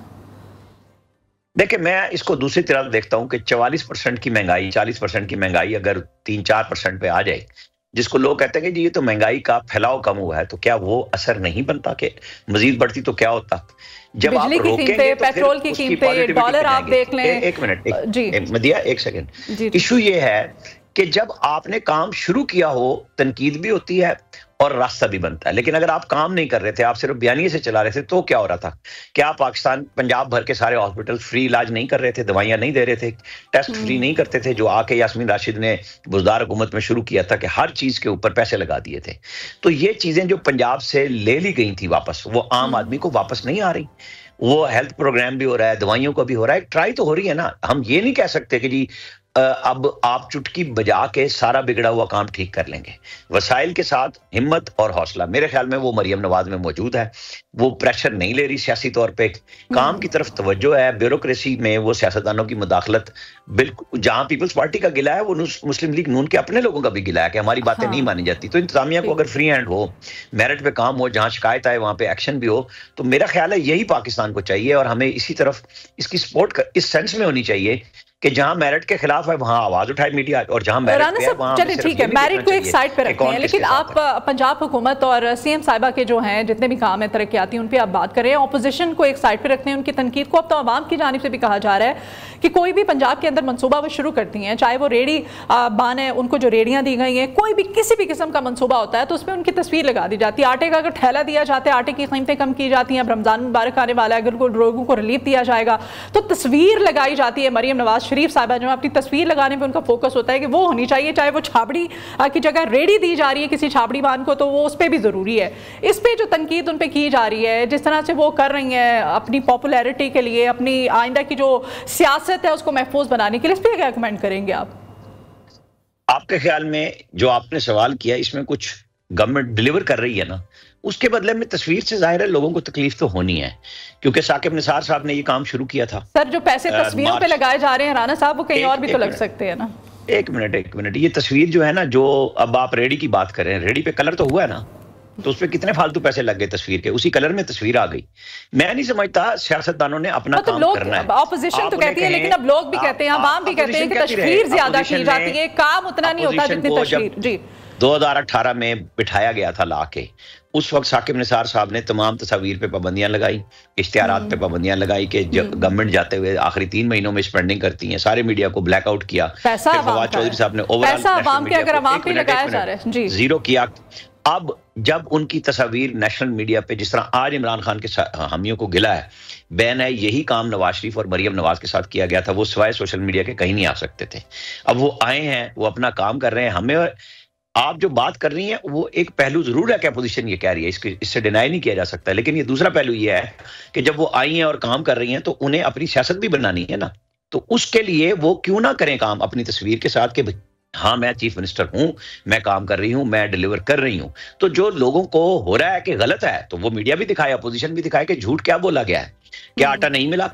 देखिए, मैं इसको दूसरी तरफ देखता हूं कि 44% की महंगाई, 40% की महंगाई अगर 3-4% पे आ जाए, जिसको लोग कहते हैं कि जी ये तो महंगाई का फैलाव कम हुआ है, तो क्या वो असर नहीं बनता कि मजीद बढ़ती तो क्या होता? जब आप रोकेंगे तो पेट्रोल की कीमतें, डॉलर आप देख लें। एक मिनट मदिया, एक सेकंड। इशू ये है कि जब आपने काम शुरू किया हो, तनकीद भी होती है और रास्ता भी बनता है। लेकिन अगर आप काम नहीं कर रहे थे, आप सिर्फ बयानिए से चला रहे थे, तो क्या हो रहा था? क्या पाकिस्तान, पंजाब भर के सारे हॉस्पिटल फ्री इलाज नहीं कर रहे थे, दवाइयां नहीं दे रहे थे, टेस्ट फ्री नहीं करते थे, जो आके यास्मीन राशिद ने बुजदार हुकूमत में शुरू किया था कि हर चीज के ऊपर पैसे लगा दिए थे। तो ये चीजें जो पंजाब से ले ली गई थी वापस, वो आम आदमी को वापस नहीं आ रही। वो हेल्थ प्रोग्राम भी हो रहा है, दवाइयों का भी हो रहा है, ट्राई तो हो रही है ना। हम ये नहीं कह सकते कि जी अब आप चुटकी बजा के सारा बिगड़ा हुआ काम ठीक कर लेंगे। वसाइल के साथ हिम्मत और हौसला, मेरे ख्याल में वो मरियम नवाज में मौजूद है। वो प्रेशर नहीं ले रही सियासी तौर पे, काम की तरफ तवज्जो है। ब्यूरोक्रेसी में वो सियासतदानों की मुदाखलत, बिल्कुल जहां पीपल्स पार्टी का गिला है, वो मुस्लिम लीग नून के अपने लोगों का भी गिला है कि हमारी बातें नहीं मानी जाती। तो इंतजामिया को अगर फ्री हैंड हो, मेरिट पे काम हो, जहां शिकायत आए वहां पे एक्शन भी हो, तो मेरा ख्याल है यही पाकिस्तान को चाहिए। और हमें इसी तरफ इसकी सपोर्ट इस सेंस में होनी चाहिए कि जहां मेरिट के खिलाफ है वहां आवाज उठाए मीडिया, और जहां मेरिट पे है वहां चलिए ठीक है, मेरिट को एक साइड पे रखते हैं। लेकिन आप पंजाब हुकूमत और सीएम साहिबा के जो हैं जितने भी काम है तरक्याती, उन पे आप बात कर रहे हैं, ऑपोजिशन को एक साइड पे रखते हैं, उनकी तनकीद को। अब तो आवाम की जानिब से भी कहा जा रहा है कि कोई भी पंजाब के अंदर मनसूबा वो शुरू करती हैं, चाहे वो रेडी बान है, उनको जो रेडियां दी गई हैं, कोई भी किसी भी किस्म का मनसूबा होता है तो उसमें उनकी तस्वीर लगा दी जाती है। आटे का अगर ठेला दिया जाता है, आटे की कीमतें कम की जाती हैं, अब रमजान मुबारक आने वाला है, अगर लोगों को रिलीफ दिया जाएगा तो तस्वीर लगाई जाती है। मरियम नवाज शरीफ साहिबा जो अपनी तस्वीर लगाने पे उनका फोकस होता है कि वो होनी चाहिए, चाहे वो छाबड़ी की जगह रेडी दी जा रही है किसी छाबड़ी बान को, तो वो उस पर भी जरूरी है। इस पे जो तनकीद उन पे की जा रही है, जिस तरह से वो कर रही हैं अपनी पॉपुलैरिटी के लिए, अपनी आइंदा की जो सियासत है उसको महफूज बनाने के लिए, इस पे क्या कमेंट करेंगे आप? आपके ख्याल में जो आपने सवाल किया, इसमें कुछ गवर्नमेंट डिलीवर कर रही है ना, उसके बदले में तस्वीर से जाहिर है लोगों को तकलीफ तो होनी है, क्योंकि साकिब निसार साहब ने ये काम शुरू किया था। सर जो पैसे तस्वीरों पे लगाए जा रहे हैं राना साहब, वो कहीं और भी तो लग सकते हैं ना। एक मिनट, ये तस्वीर जो है ना, जो अब आप रेडी की बात कर रहे हैं, रेडी पे कलर तो हुआ है ना, तो उसपे कितने फालतू पैसे लग गए तस्वीर के, उसी कलर में तस्वीर आ गई। मैं नहीं समझता सियासतदानों ने अपना काम करना है। ऑपोजिशन तो कहती है, लेकिन अब लोग भी कहते हैं, आवाम भी कहते हैं कि तस्वीर ज्यादा की जाती है, काम उतना नहीं होता जितनी तस्वीर। जी 2018 में बिठाया गया था लाके, उस वक्त साकिब निसार साहब ने तमाम तस्वीर पे पाबंदियां लगाई, इश्तिहारात पे पाबंदियां लगाई कि गवर्नमेंट जाते हुए आखिरी 3 महीनों में स्पेंडिंग करती है, सारे मीडिया को ब्लैकआउट किया। फवाद चौधरी साहब ने ओवरऑल अगर अवाम पे लगाया जा रहा है, जी जीरो किया। अब जब उनकी तस्वीर नेशनल मीडिया पे, जिस तरह आज इमरान खान के हामियों को गिला है, बैन है, यही काम नवाज शरीफ और मरियम नवाज के साथ किया गया था। वो सिवाय सोशल मीडिया के कहीं नहीं आ सकते थे। अब वो आए हैं, वो अपना काम कर रहे हैं। हमें, आप जो बात कर रही हैं वो एक पहलू जरूर है कि अपोजिशन ये कह रही है, इससे डिनाई नहीं किया जा सकता, लेकिन ये दूसरा पहलू ये है कि जब वो आई हैं और काम कर रही हैं तो उन्हें अपनी सियासत भी बनानी है ना। तो उसके लिए वो क्यों ना करें काम अपनी तस्वीर के साथ कि हाँ मैं चीफ मिनिस्टर हूं, मैं काम कर रही हूं, मैं डिलीवर कर रही हूं। तो जो लोगों को हो रहा है कि गलत है, तो वो मीडिया भी दिखाए, अपोजिशन भी दिखाए कि झूठ क्या बोला गया है, क्या आटा नहीं मिला,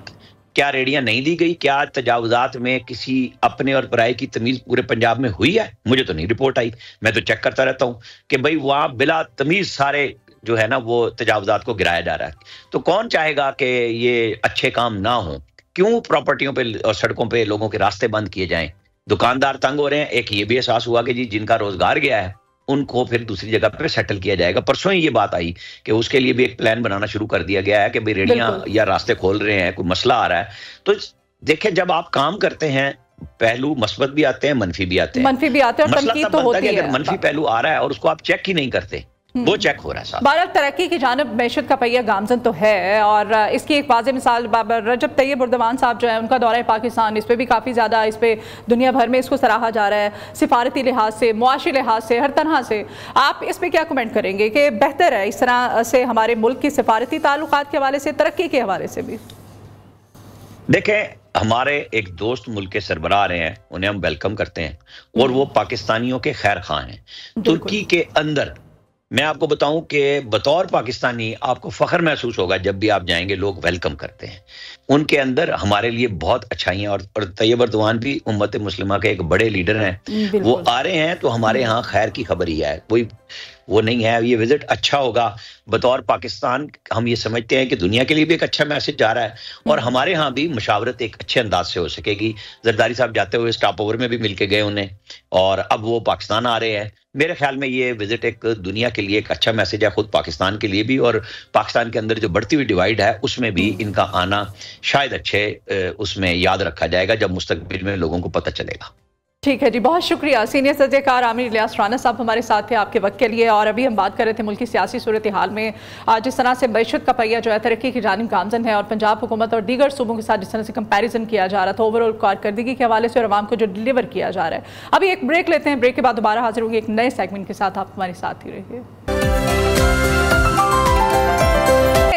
क्या रेडियां नहीं दी गई, क्या तजावुजात में किसी अपने और पराये की तमीज पूरे पंजाब में हुई है। मुझे तो नहीं रिपोर्ट आई, मैं तो चेक करता रहता हूं कि भाई वहां बिला तमीज सारे जो है ना वो तजावुजात को गिराया जा रहा है। तो कौन चाहेगा कि ये अच्छे काम ना हो? क्यों प्रॉपर्टियों पे और सड़कों पे लोगों के रास्ते बंद किए जाएं? दुकानदार तंग हो रहे हैं। एक ये भी एहसास हुआ कि जी जिनका रोजगार गया है उनको फिर दूसरी जगह पे सेटल किया जाएगा। परसों ही ये बात आई कि उसके लिए भी एक प्लान बनाना शुरू कर दिया गया है कि भाई रेडियां या रास्ते खोल रहे हैं, कोई मसला आ रहा है। तो देखिए, जब आप काम करते हैं पहलू मस्बत भी आते हैं, मनफी भी आते हैं। मनफी भी आते हैं और तनकीद तो होती है। अगर मनफी पहलू आ रहा है और उसको आप चेक ही नहीं करते, वो चेक हो रहा है। भारत तरक्की की जानिब मैशत का पहिया गामजन तो है, और इसकी एक वाज़ेह मिसाल रजब तैयब उर्दवान साहब जो है उनका दौरा पाकिस्तान, इस पर भी काफ़ी ज़्यादा, इस पर दुनिया भर में इसको सराहा जा रहा है, सिफारती लिहाज से, मुआशी लिहाज से, हर तरह से। आप इस पर क्या कमेंट करेंगे कि बेहतर है इस तरह से हमारे मुल्क की सिफारती ताल्लुकात के हवाले से, तरक्की के हवाले से भी? देखें, हमारे एक दोस्त मुल्क के सरबराह रहे हैं, उन्हें हम वेलकम करते हैं और वो पाकिस्तानियों के खैर खां हैं। तुर्की के अंदर मैं आपको बताऊं कि बतौर पाकिस्तानी आपको फख्र महसूस होगा जब भी आप जाएंगे, लोग वेलकम करते हैं। उनके अंदर हमारे लिए बहुत अच्छाइयां, और तैयब अर्दवान भी उम्मत मुस्लिमा के एक बड़े लीडर हैं। वो आ रहे हैं तो हमारे यहाँ खैर की खबर ही है, कोई वो नहीं है। ये विजिट अच्छा होगा बतौर पाकिस्तान। हम ये समझते हैं कि दुनिया के लिए भी एक अच्छा मैसेज जा रहा है और हमारे यहाँ भी मशावरत एक अच्छे अंदाज से हो सकेगी। जरदारी साहब जाते हुए स्टॉप ओवर में भी मिलके गए उन्हें, और अब वो पाकिस्तान आ रहे हैं। मेरे ख्याल में ये विजिट एक दुनिया के लिए एक अच्छा मैसेज है, खुद पाकिस्तान के लिए भी, और पाकिस्तान के अंदर जो बढ़ती हुई डिवाइड है उसमें भी इनका आना शायद अच्छे उसमें याद रखा जाएगा जब मुस्तकबिल में लोगों को पता चलेगा। ठीक है जी, बहुत शुक्रिया। सीनियर सज्जेकार आमिर इलियास राना साहब हमारे साथ थे, आपके वक्त के लिए। और अभी हम बात कर रहे थे मुल्क की सियासी सूरत हाल में जिस तरह से मैशत का पहिया जो है तरक्की की जानिब गामजन है, और पंजाब हुकूमत और दीगर सूबों के साथ जिस तरह से कंपैरिजन किया जा रहा था ओवरऑल कारकर्दगी के हवाले से और आवाम को जो डिलीवर किया जा रहा है। अभी एक ब्रेक लेते हैं, ब्रेक के बाद दोबारा हाजिर होंगे एक नए सेगमेंट के साथ। आप हमारे साथ ही रहिए।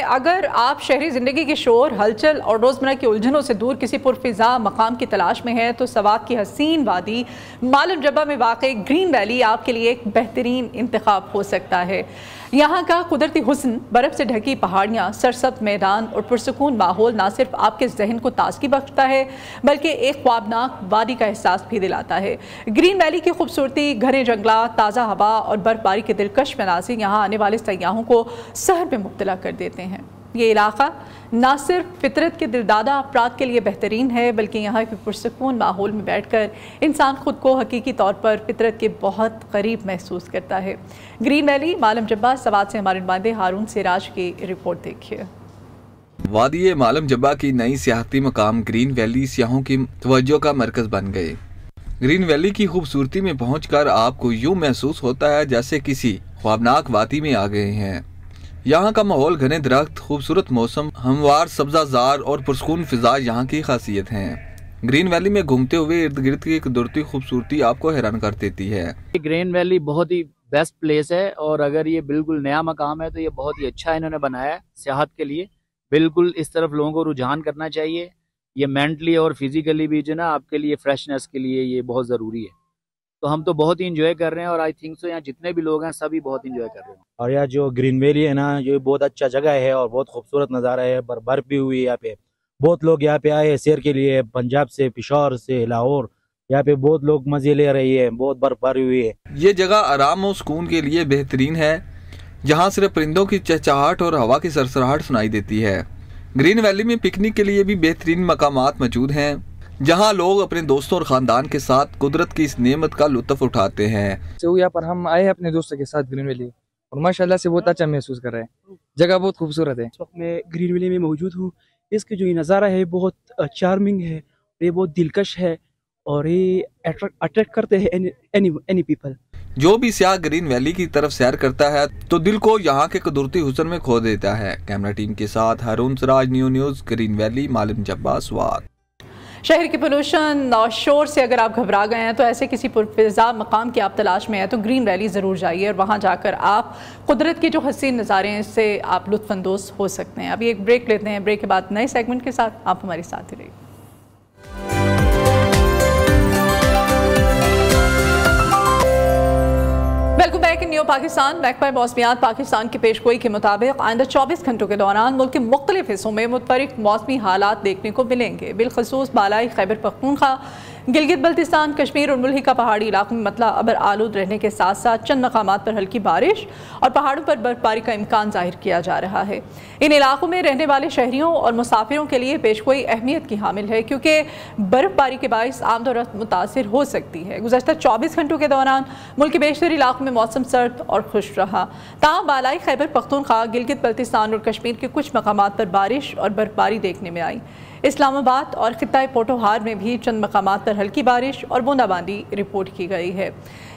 अगर आप शहरी ज़िंदगी के शोर, हलचल और रोज़मर्रा की उलझनों से दूर किसी पुरफिज़ा मकाम की तलाश में है तो सवात की हसीन वादी मालम जब्बा में वाक़ई ग्रीन वैली आपके लिए एक बेहतरीन इंतखाब हो सकता है। यहाँ का कुदरती हुस्न, बर्फ़ से ढकी पहाड़ियाँ, सरसब्ज़ मैदान और पुरसुकून माहौल न सिर्फ आपके जहन को ताजगी बख्शता है बल्कि एक ख्वाबनाक वादी का एहसास भी दिलाता है। ग्रीन वैली की खूबसूरती, घने जंगलात, ताज़ा हवा और बर्फबारी के दिलकश मनाज़िर यहाँ आने वाले सयाहों को सहर में मुब्तला कर देते हैं। ये इलाका न सिर्फ फितरत के दिलदादा अफराद के लिए बेहतरीन है बल्कि यहाँ के पुरसुकून माहौल में बैठकर इंसान खुद को हकीकी तौर पर फितरत के बहुत करीब महसूस करता है। ग्रीन वैली, मालम जब्बा, सवात से हमारे नुमाइंदे हारून सिराज की रिपोर्ट देखिए। वादी मालम जब्बा की नई सियाहती मकाम ग्रीन वैली सियाहों की तवज्जो का मरकज बन गए। ग्रीन वैली की खूबसूरती में पहुंचकर आपको यूं महसूस होता है जैसे किसी ख्वाबनाक वादी में आ गए हैं। यहाँ का माहौल, घने दरख्त, खूबसूरत मौसम, हमवार सब्जाजार और पुरसकून फिजा यहाँ की खासियत हैं। ग्रीन वैली में घूमते हुए इर्द गिर्द की कुदरती खूबसूरती आपको हैरान कर देती है। ग्रीन वैली बहुत ही बेस्ट प्लेस है और अगर ये बिल्कुल नया मकाम है तो ये बहुत ही अच्छा इन्होंने बनाया है सियाहत के लिए। बिल्कुल इस तरफ लोगों को रुझान करना चाहिए। ये मेंटली और फिजिकली भी जो ना आपके लिए फ्रेशनेस के लिए ये बहुत ज़रूरी है। तो हम तो बहुत ही इंजॉय कर रहे हैं और आई थिंक सो यहाँ जितने भी लोग हैं सभी बहुत इंजॉय कर रहे हैं। और यहाँ जो ग्रीन वैली है ना, जो बहुत अच्छा जगह है और बहुत खूबसूरत नज़ारा है। बर्फ भी हुई है यहाँ पे। बहुत लोग यहाँ पे आए सैर के लिए, पंजाब से, पेशावर से, लाहौर। यहाँ पे बहुत लोग मजे ले रही है, बहुत बर्फबारी हुई है। ये जगह आराम और सुकून के लिए बेहतरीन है, जहाँ सिर्फ परिंदों की चहचहाहट और हवा की सरसराहट सुनाई देती है। ग्रीन वैली में पिकनिक के लिए भी बेहतरीन मकामात मौजूद हैं, जहां लोग अपने दोस्तों और ख़ानदान के साथ कुदरत की इस नेमत का लुत्फ़ उठाते हैं। तो यहाँ पर हम आए हैं अपने दोस्तों के साथ ग्रीन वैली और माशाल्लाह से बहुत अच्छा महसूस कर रहे हैं। जगह बहुत खूबसूरत है। इस वक्त मैं ग्रीन वैली में मौजूद हूँ। इसका जो ये नज़ारा है बहुत चार्मिंग है, ये बहुत दिलकश है और ये अट्रैक्ट करते हैं एनी पीपल। जो भी सियाह ग्रीन वैली की तरफ सैर करता है तो दिल को यहाँ के कुदरती हुस्न में खो देता है। कैमरा टीम के साथ हारून सराज, न्यूज़, ग्रीन वैली, मालम जब्बा, स्वात। शहर के पोल्यूशन और शोर से अगर आप घबरा गए हैं तो ऐसे किसी पुरफिज़ा मकाम की आप तलाश में हैं तो ग्रीन वैली ज़रूर जाइए और वहाँ जाकर आप कुदरत के जो हसीन नज़ारे हैं इससे आप लुत्फ़अंदोज़ हो सकते हैं। अभी एक ब्रेक लेते हैं, ब्रेक के बाद नए सेगमेंट के साथ आप हमारे साथ ही रहिए। Welcome back in new Pakistan. महकमा मौसमियात पाकिस्तान की पेशगोई के मुताबिक आइंदा 24 घंटों के दौरान मुल्क के मुख्तलिफ हिस्सों में मुतफरिक मौसमी हालात देखने को मिलेंगे। बिलखसूस बालाई खैबर पख्तूनख्वा, गिलगित बल्तिस्तान, कश्मीर और मुल्हिका पहाड़ी इलाकों में मतला अबर आलूद रहने के साथ साथ चंद मकामात पर हल्की बारिश और पहाड़ों पर बर्फबारी का इम्कान जाहिर किया जा रहा है। इन इलाकों में रहने वाले शहरियों और मुसाफिरों के लिए पेशगोई अहमियत की हामिल है क्योंकि बर्फबारी के बाइस आमदोरफ्त मुतासिर हो सकती है। गुज़श्ता 24 घंटों के दौरान मुल्क के बेशतर इलाकों में मौसम सर्द और खुश रहा। ताहम बालाई खैबर पख्तूनख्वा, गिलगित बल्तिस्तान और कश्मीर के कुछ मकामात पर बारिश और बर्फबारी देखने में आई। इस्लामाबाद और खित्ता पोटोहार में भी चंद मकामात पर हल्की बारिश और बूंदाबांदी रिपोर्ट की गई है।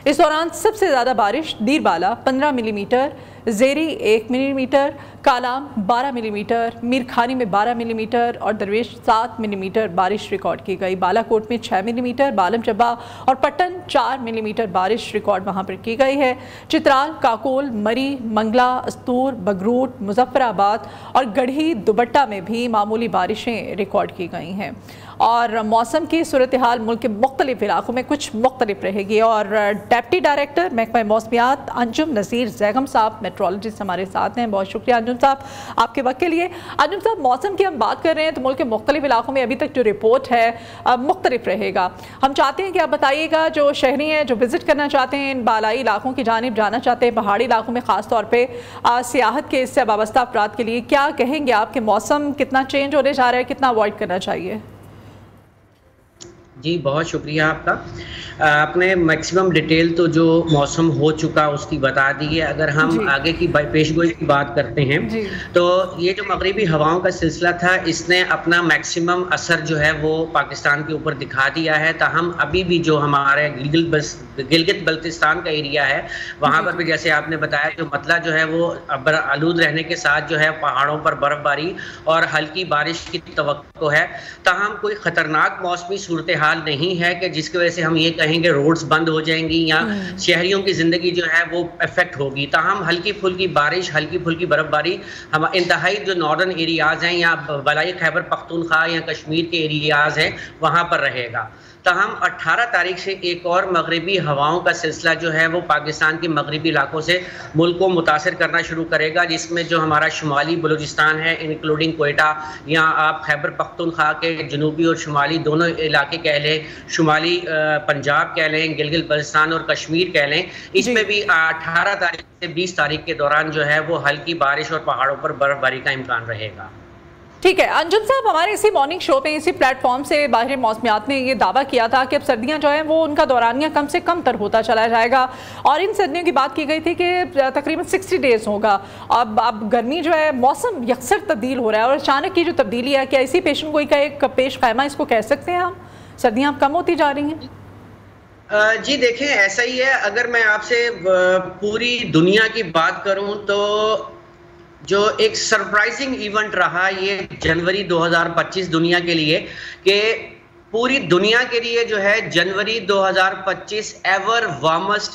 इस दौरान सबसे ज़्यादा बारिश दीरबाला 15 मिलीमीटर, ज़ेरी 1 मिलीमीटर, कालाम 12 मिलीमीटर, मीरखानी में 12 मिलीमीटर और दरवेश 7 मिलीमीटर बारिश रिकॉर्ड की गई। बालाकोट में 6 मिलीमीटर, बालम चब्बा और पट्टन 4 मिलीमीटर बारिश रिकॉर्ड वहाँ पर की गई है। चित्राल, काकोल, मरी, मंगला, अस्तूर, बगरूट, मुजफ्फराबाद और गढ़ी दुबट्टा में भी मामूली बारिशें रिकॉर्ड की गई हैं। और मौसम की सूरत हाल मुल्क के मुख्तलिफ इलाकों में कुछ मुख्तलिफ रहेगी। और डिप्टी डायरेक्टर महकमा मौसमियात अंजुम नज़ीर जैगम साहब मेट्रोलॉजिस्ट हमारे साथ हैं। बहुत शुक्रिया अंजुम साहब आपके वक्त के लिए। अंजुम साहब, मौसम की हम बात कर रहे हैं तो मुल्क के मुख्तलिफ इलाकों में अभी तक जो रिपोर्ट है मुख्तलिफ रहेगा। हम चाहते हैं कि आप बताइएगा, जो शहरी हैं जो विज़िट करना चाहते हैं, इन बालाई इलाकों की जानिब जाना चाहते हैं, पहाड़ी इलाकों में ख़ास तौर पर सियाहत के इससे वाबस्ता अफराद के लिए क्या कहेंगे आप कि मौसम कितना चेंज होने जा रहा है, कितना अवॉइड करना चाहिए? जी बहुत शुक्रिया आपका। आपने मैक्सिमम डिटेल तो जो मौसम हो चुका उसकी बता दी है। अगर हम आगे की पेशगोई की बात करते हैं तो ये जो मगरिबी हवाओं का सिलसिला था इसने अपना मैक्सिमम असर जो है वो पाकिस्तान के ऊपर दिखा दिया है। ताहम अभी भी जो हमारे गिलगित बल्तिस्तान का एरिया है वहाँ पर भी जैसे आपने बताया जो मतला जो है वो अबर आलूद रहने के साथ जो है पहाड़ों पर बर्फबारी और हल्की बारिश की तवक्को है। ताहम कोई ख़तरनाक मौसमी सूरत हाल नहीं है कि जिसकी वजह से हम ये कहेंगे रोड्स बंद हो जाएंगी या शहरियों की जिंदगी जो है वो इफेक्ट होगी। ताहम हल्की फुल्की बारिश, हल्की फुल्की बर्फबारी हम इंतहाई जो नॉर्दर्न एरियाज हैं या बलाई खैबर पख्तूनख्वा या कश्मीर के एरियाज हैं वहाँ पर रहेगा। ताहम 18 तारीख से एक और मगरिबी हवाओं का सिलसिला जो है वो पाकिस्तान के मगरिबी इलाकों से मुल्क को मुतासर करना शुरू करेगा, जिसमें जो हमारा शुमाली बलूचिस्तान है इंक्लूडिंग कोयटा या आप खैबर पख्तूनख्वा के जनूबी और शुमाली दोनों इलाके कह लें, शुमाली पंजाब कह लें, गिलगित बल्तिस्तान और कश्मीर कह लें, इसमें भी 18 तारीख से 20 तारीख के दौरान जो है वो हल्की बारिश और पहाड़ों पर बर्फबारी का इम्कान रहेगा। ठीक है अंजुम साहब, हमारे इसी मॉर्निंग शो पे इसी प्लेटफॉर्म से बाहरी मौसमियात ने ये दावा किया था कि अब सर्दियां जो हैं वो उनका दौरानिया कम से कम तर होता चला जाएगा और इन सर्दियों की बात की गई थी कि तकरीबन 60 डेज होगा। अब गर्मी जो है मौसम यकसर तब्दील हो रहा है और अचानक की जो तब्दीली है, क्या इसी पेशन गोई का एक पेश खैमा इसको कह सकते हैं हम? सर्दियाँ अब कम होती जा रही हैं। जी देखें ऐसा ही है। अगर मैं आपसे पूरी दुनिया की बात करूं तो जो एक सरप्राइजिंग इवेंट रहा ये जनवरी 2025 दुनिया के लिए, कि पूरी दुनिया के लिए जो है जनवरी 2025 एवर वार्मेस्ट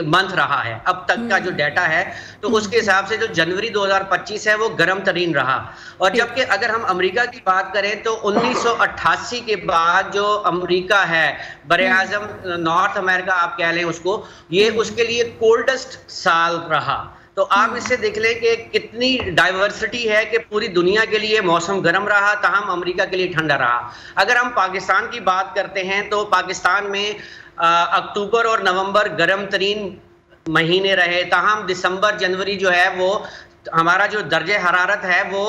मंथ रहा है अब तक का जो डाटा है। तो उसके हिसाब से जो जनवरी 2025 है वो गर्म तरीन रहा। और जबकि अगर हम अमेरिका की बात करें तो 1988 के बाद जो अमेरिका है बरे आज़म नॉर्थ अमेरिका आप कह लें उसको, ये उसके लिए कोल्डेस्ट साल रहा। तो आप इससे देख लें कि कितनी डाइवर्सिटी है कि पूरी दुनिया के लिए मौसम गर्म रहा, ताहम अमेरिका के लिए ठंडा रहा। अगर हम पाकिस्तान की बात करते हैं तो पाकिस्तान में अक्टूबर और नवंबर गर्म तरीन महीने रहे, ताहम दिसंबर जनवरी जो है वो हमारा जो दर्जे हरारत है वो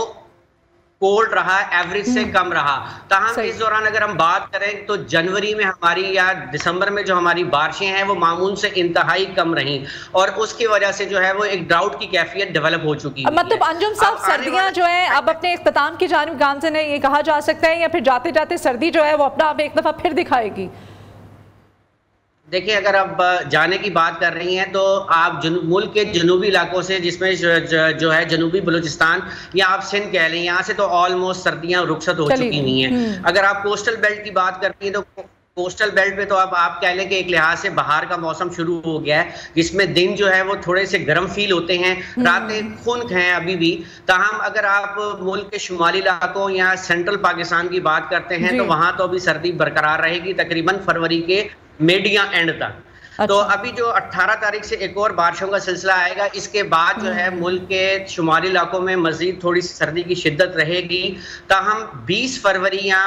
कोल्ड रहा, एवरेज से कम रहा। ताहम इस दौरान अगर हम बात करें तो जनवरी में हमारी या दिसंबर में जो हमारी बारिशें हैं वो मामूल से इंतहाई कम रहीं और उसकी वजह से जो है वो एक ड्राउट की कैफियत डेवलप हो चुकी है। मतलब अंजुम साहब सर्दियां जो है अब अपने इख्तिताम की जानिब गामज़न है, ये कहा जा सकता है, या फिर जाते जाते सर्दी जो है वो अपना आप एक दफा फिर दिखाएगी? देखिए, अगर आप जाने की बात कर रही हैं तो आप मुल्क के जनूबी इलाकों से, जिसमें जो है जनूबी बलूचिस्तान या आप सिंध कह लें, यहाँ से तो ऑलमोस्ट सर्दियां रुखसत हो चुकी हुई हैं। अगर आप कोस्टल बेल्ट की बात करती हैं तो कोस्टल बेल्ट पे तो अब आप कह लें कि एक लिहाज से बाहर का मौसम शुरू हो गया है, जिसमें दिन जो है वो थोड़े से गर्म फील होते हैं, रातें खुनक हैं अभी भी। ताहम अगर आप मुल्क के शुमाली इलाकों या सेंट्रल पाकिस्तान की बात करते हैं तो वहां तो अभी सर्दी बरकरार रहेगी तकरीबन फरवरी के मिड या एंड तक। तो अभी जो 18 तारीख से एक और बारिशों का सिलसिला आएगा, इसके बाद जो है मुल्क के शुमाली इलाकों में मजीद थोड़ी सी सर्दी की शिद्दत रहेगी। ताहम 20 फरवरी या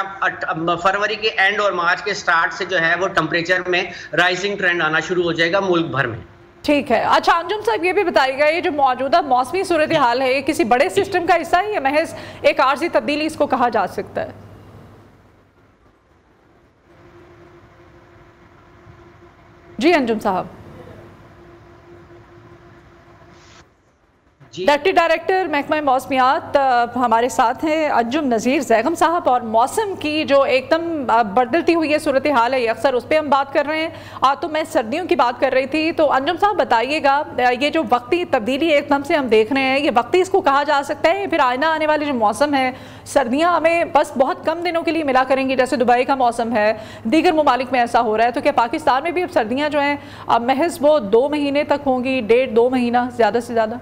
फरवरी के एंड और मार्च के स्टार्ट से जो है वो टेम्परेचर में राइजिंग ट्रेंड आना शुरू हो जाएगा मुल्क भर में। ठीक है। अच्छा अंजुम साहब, ये भी बताइएगा, ये जो मौजूदा मौसमी सूरत हाल है, ये किसी बड़े सिस्टम का हिस्सा है या महज एक आर्जी तब्दीली इसको कहा जा सकता है? जी अंजुम साहब। डिप्टी डायरेक्टर महकमा मौसमियात हमारे साथ हैं अंजुम नज़ीर जैगम साहब, और मौसम की जो एकदम बदलती हुई है सूरत हाल है, अक्सर उस पर हम बात कर रहे हैं। तो मैं सर्दियों की बात कर रही थी, तो अंजुम साहब बताइएगा, ये जो वक्ती तब्दीली एकदम से हम देख रहे हैं, ये वक्ती इसको कहा जा सकता है, फिर आइना आने वाले जो मौसम है, सर्दियाँ हमें बस बहुत कम दिनों के लिए मिला करेंगी, जैसे दुबई का मौसम है, दीगर ममालिक में ऐसा हो रहा है, तो क्या पाकिस्तान में भी अब सर्दियाँ जो हैं महज वो 2 महीने तक होंगी, 1.5-2 महीना ज़्यादा से ज़्यादा?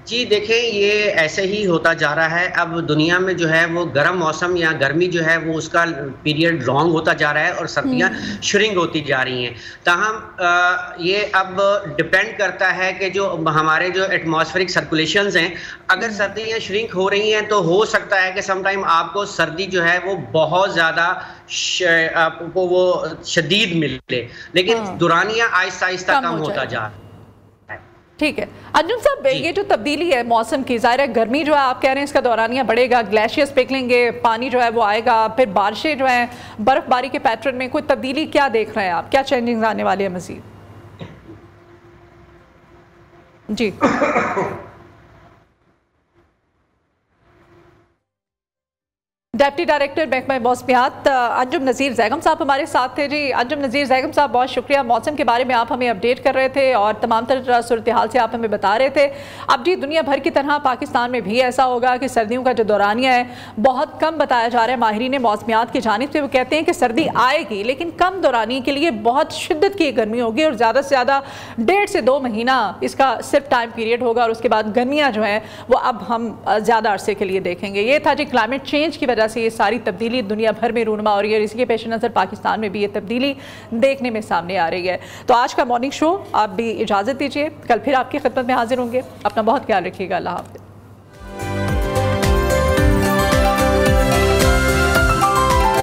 जी देखें, ये ऐसे ही होता जा रहा है। अब दुनिया में जो है वो गर्म मौसम या गर्मी जो है वो उसका पीरियड लॉन्ग होता जा रहा है और सर्दियां श्रिंक होती जा रही हैं। ताहम ये अब डिपेंड करता है कि जो हमारे जो एटमॉस्फेरिक सर्कुलेशंस हैं, अगर सर्दियां श्रिंक हो रही हैं तो हो सकता है कि समटाइम आपको सर्दी जो है वो बहुत ज़्यादा आपको वो शदीद मिले, लेकिन दुरानिया आहिस्ता आहिस्ता कम होता जा रहा है। ठीक है अंजुम साहब, ये जो तब्दीली है मौसम की, ज़ाहिर है गर्मी जो है आप कह रहे हैं इसका दौरानिया बढ़ेगा, ग्लेशियर्स पिघलेंगे, पानी जो है वो आएगा, फिर बारिशें जो हैं, बर्फबारी के पैटर्न में कोई तब्दीली क्या देख रहे हैं आप, क्या चेंजिंग आने वाली है मजीद? जी डिप्टी डायरेक्टर महकमा मौसमियात अंजुम नज़ीर जैगम साहब हमारे साथ थे। जी अंजुम नज़ीर जैगम साहब, बहुत शुक्रिया। मौसम के बारे में आप हमें अपडेट कर रहे थे और तमाम तरह सूरत हाल से आप हमें बता रहे थे। अब जी दुनिया भर की तरह पाकिस्तान में भी ऐसा होगा कि सर्दियों का जो दौरानिया है बहुत कम बताया जा रहा है। माहिरीन मौसमियात की जानिब से वो कहते हैं कि सर्दी आएगी लेकिन कम दौरानिए के लिए बहुत शिद्दत की गर्मी होगी और ज़्यादा से ज़्यादा 1.5 से 2 महीना इसका सिर्फ टाइम पीरियड होगा और उसके बाद गर्मियाँ जो हैं वो अब हम ज़्यादा अरसे के लिए देखेंगे। ये था जी क्लाइमेट चेंज की वजह से ये सारी तब्दीली दुनिया भर में रूनुमा हो रही है और इसी के पेश नज़र पाकिस्तान में भी ये तब्दीली देखने में सामने आ रही है। तो आज का मॉर्निंग शो आप भी इजाज़त दीजिए, कल फिर आपकी खिदमत में हाजिर होंगे। अपना बहुत ख्याल रखिएगा। अल्लाह हाफ़िज़।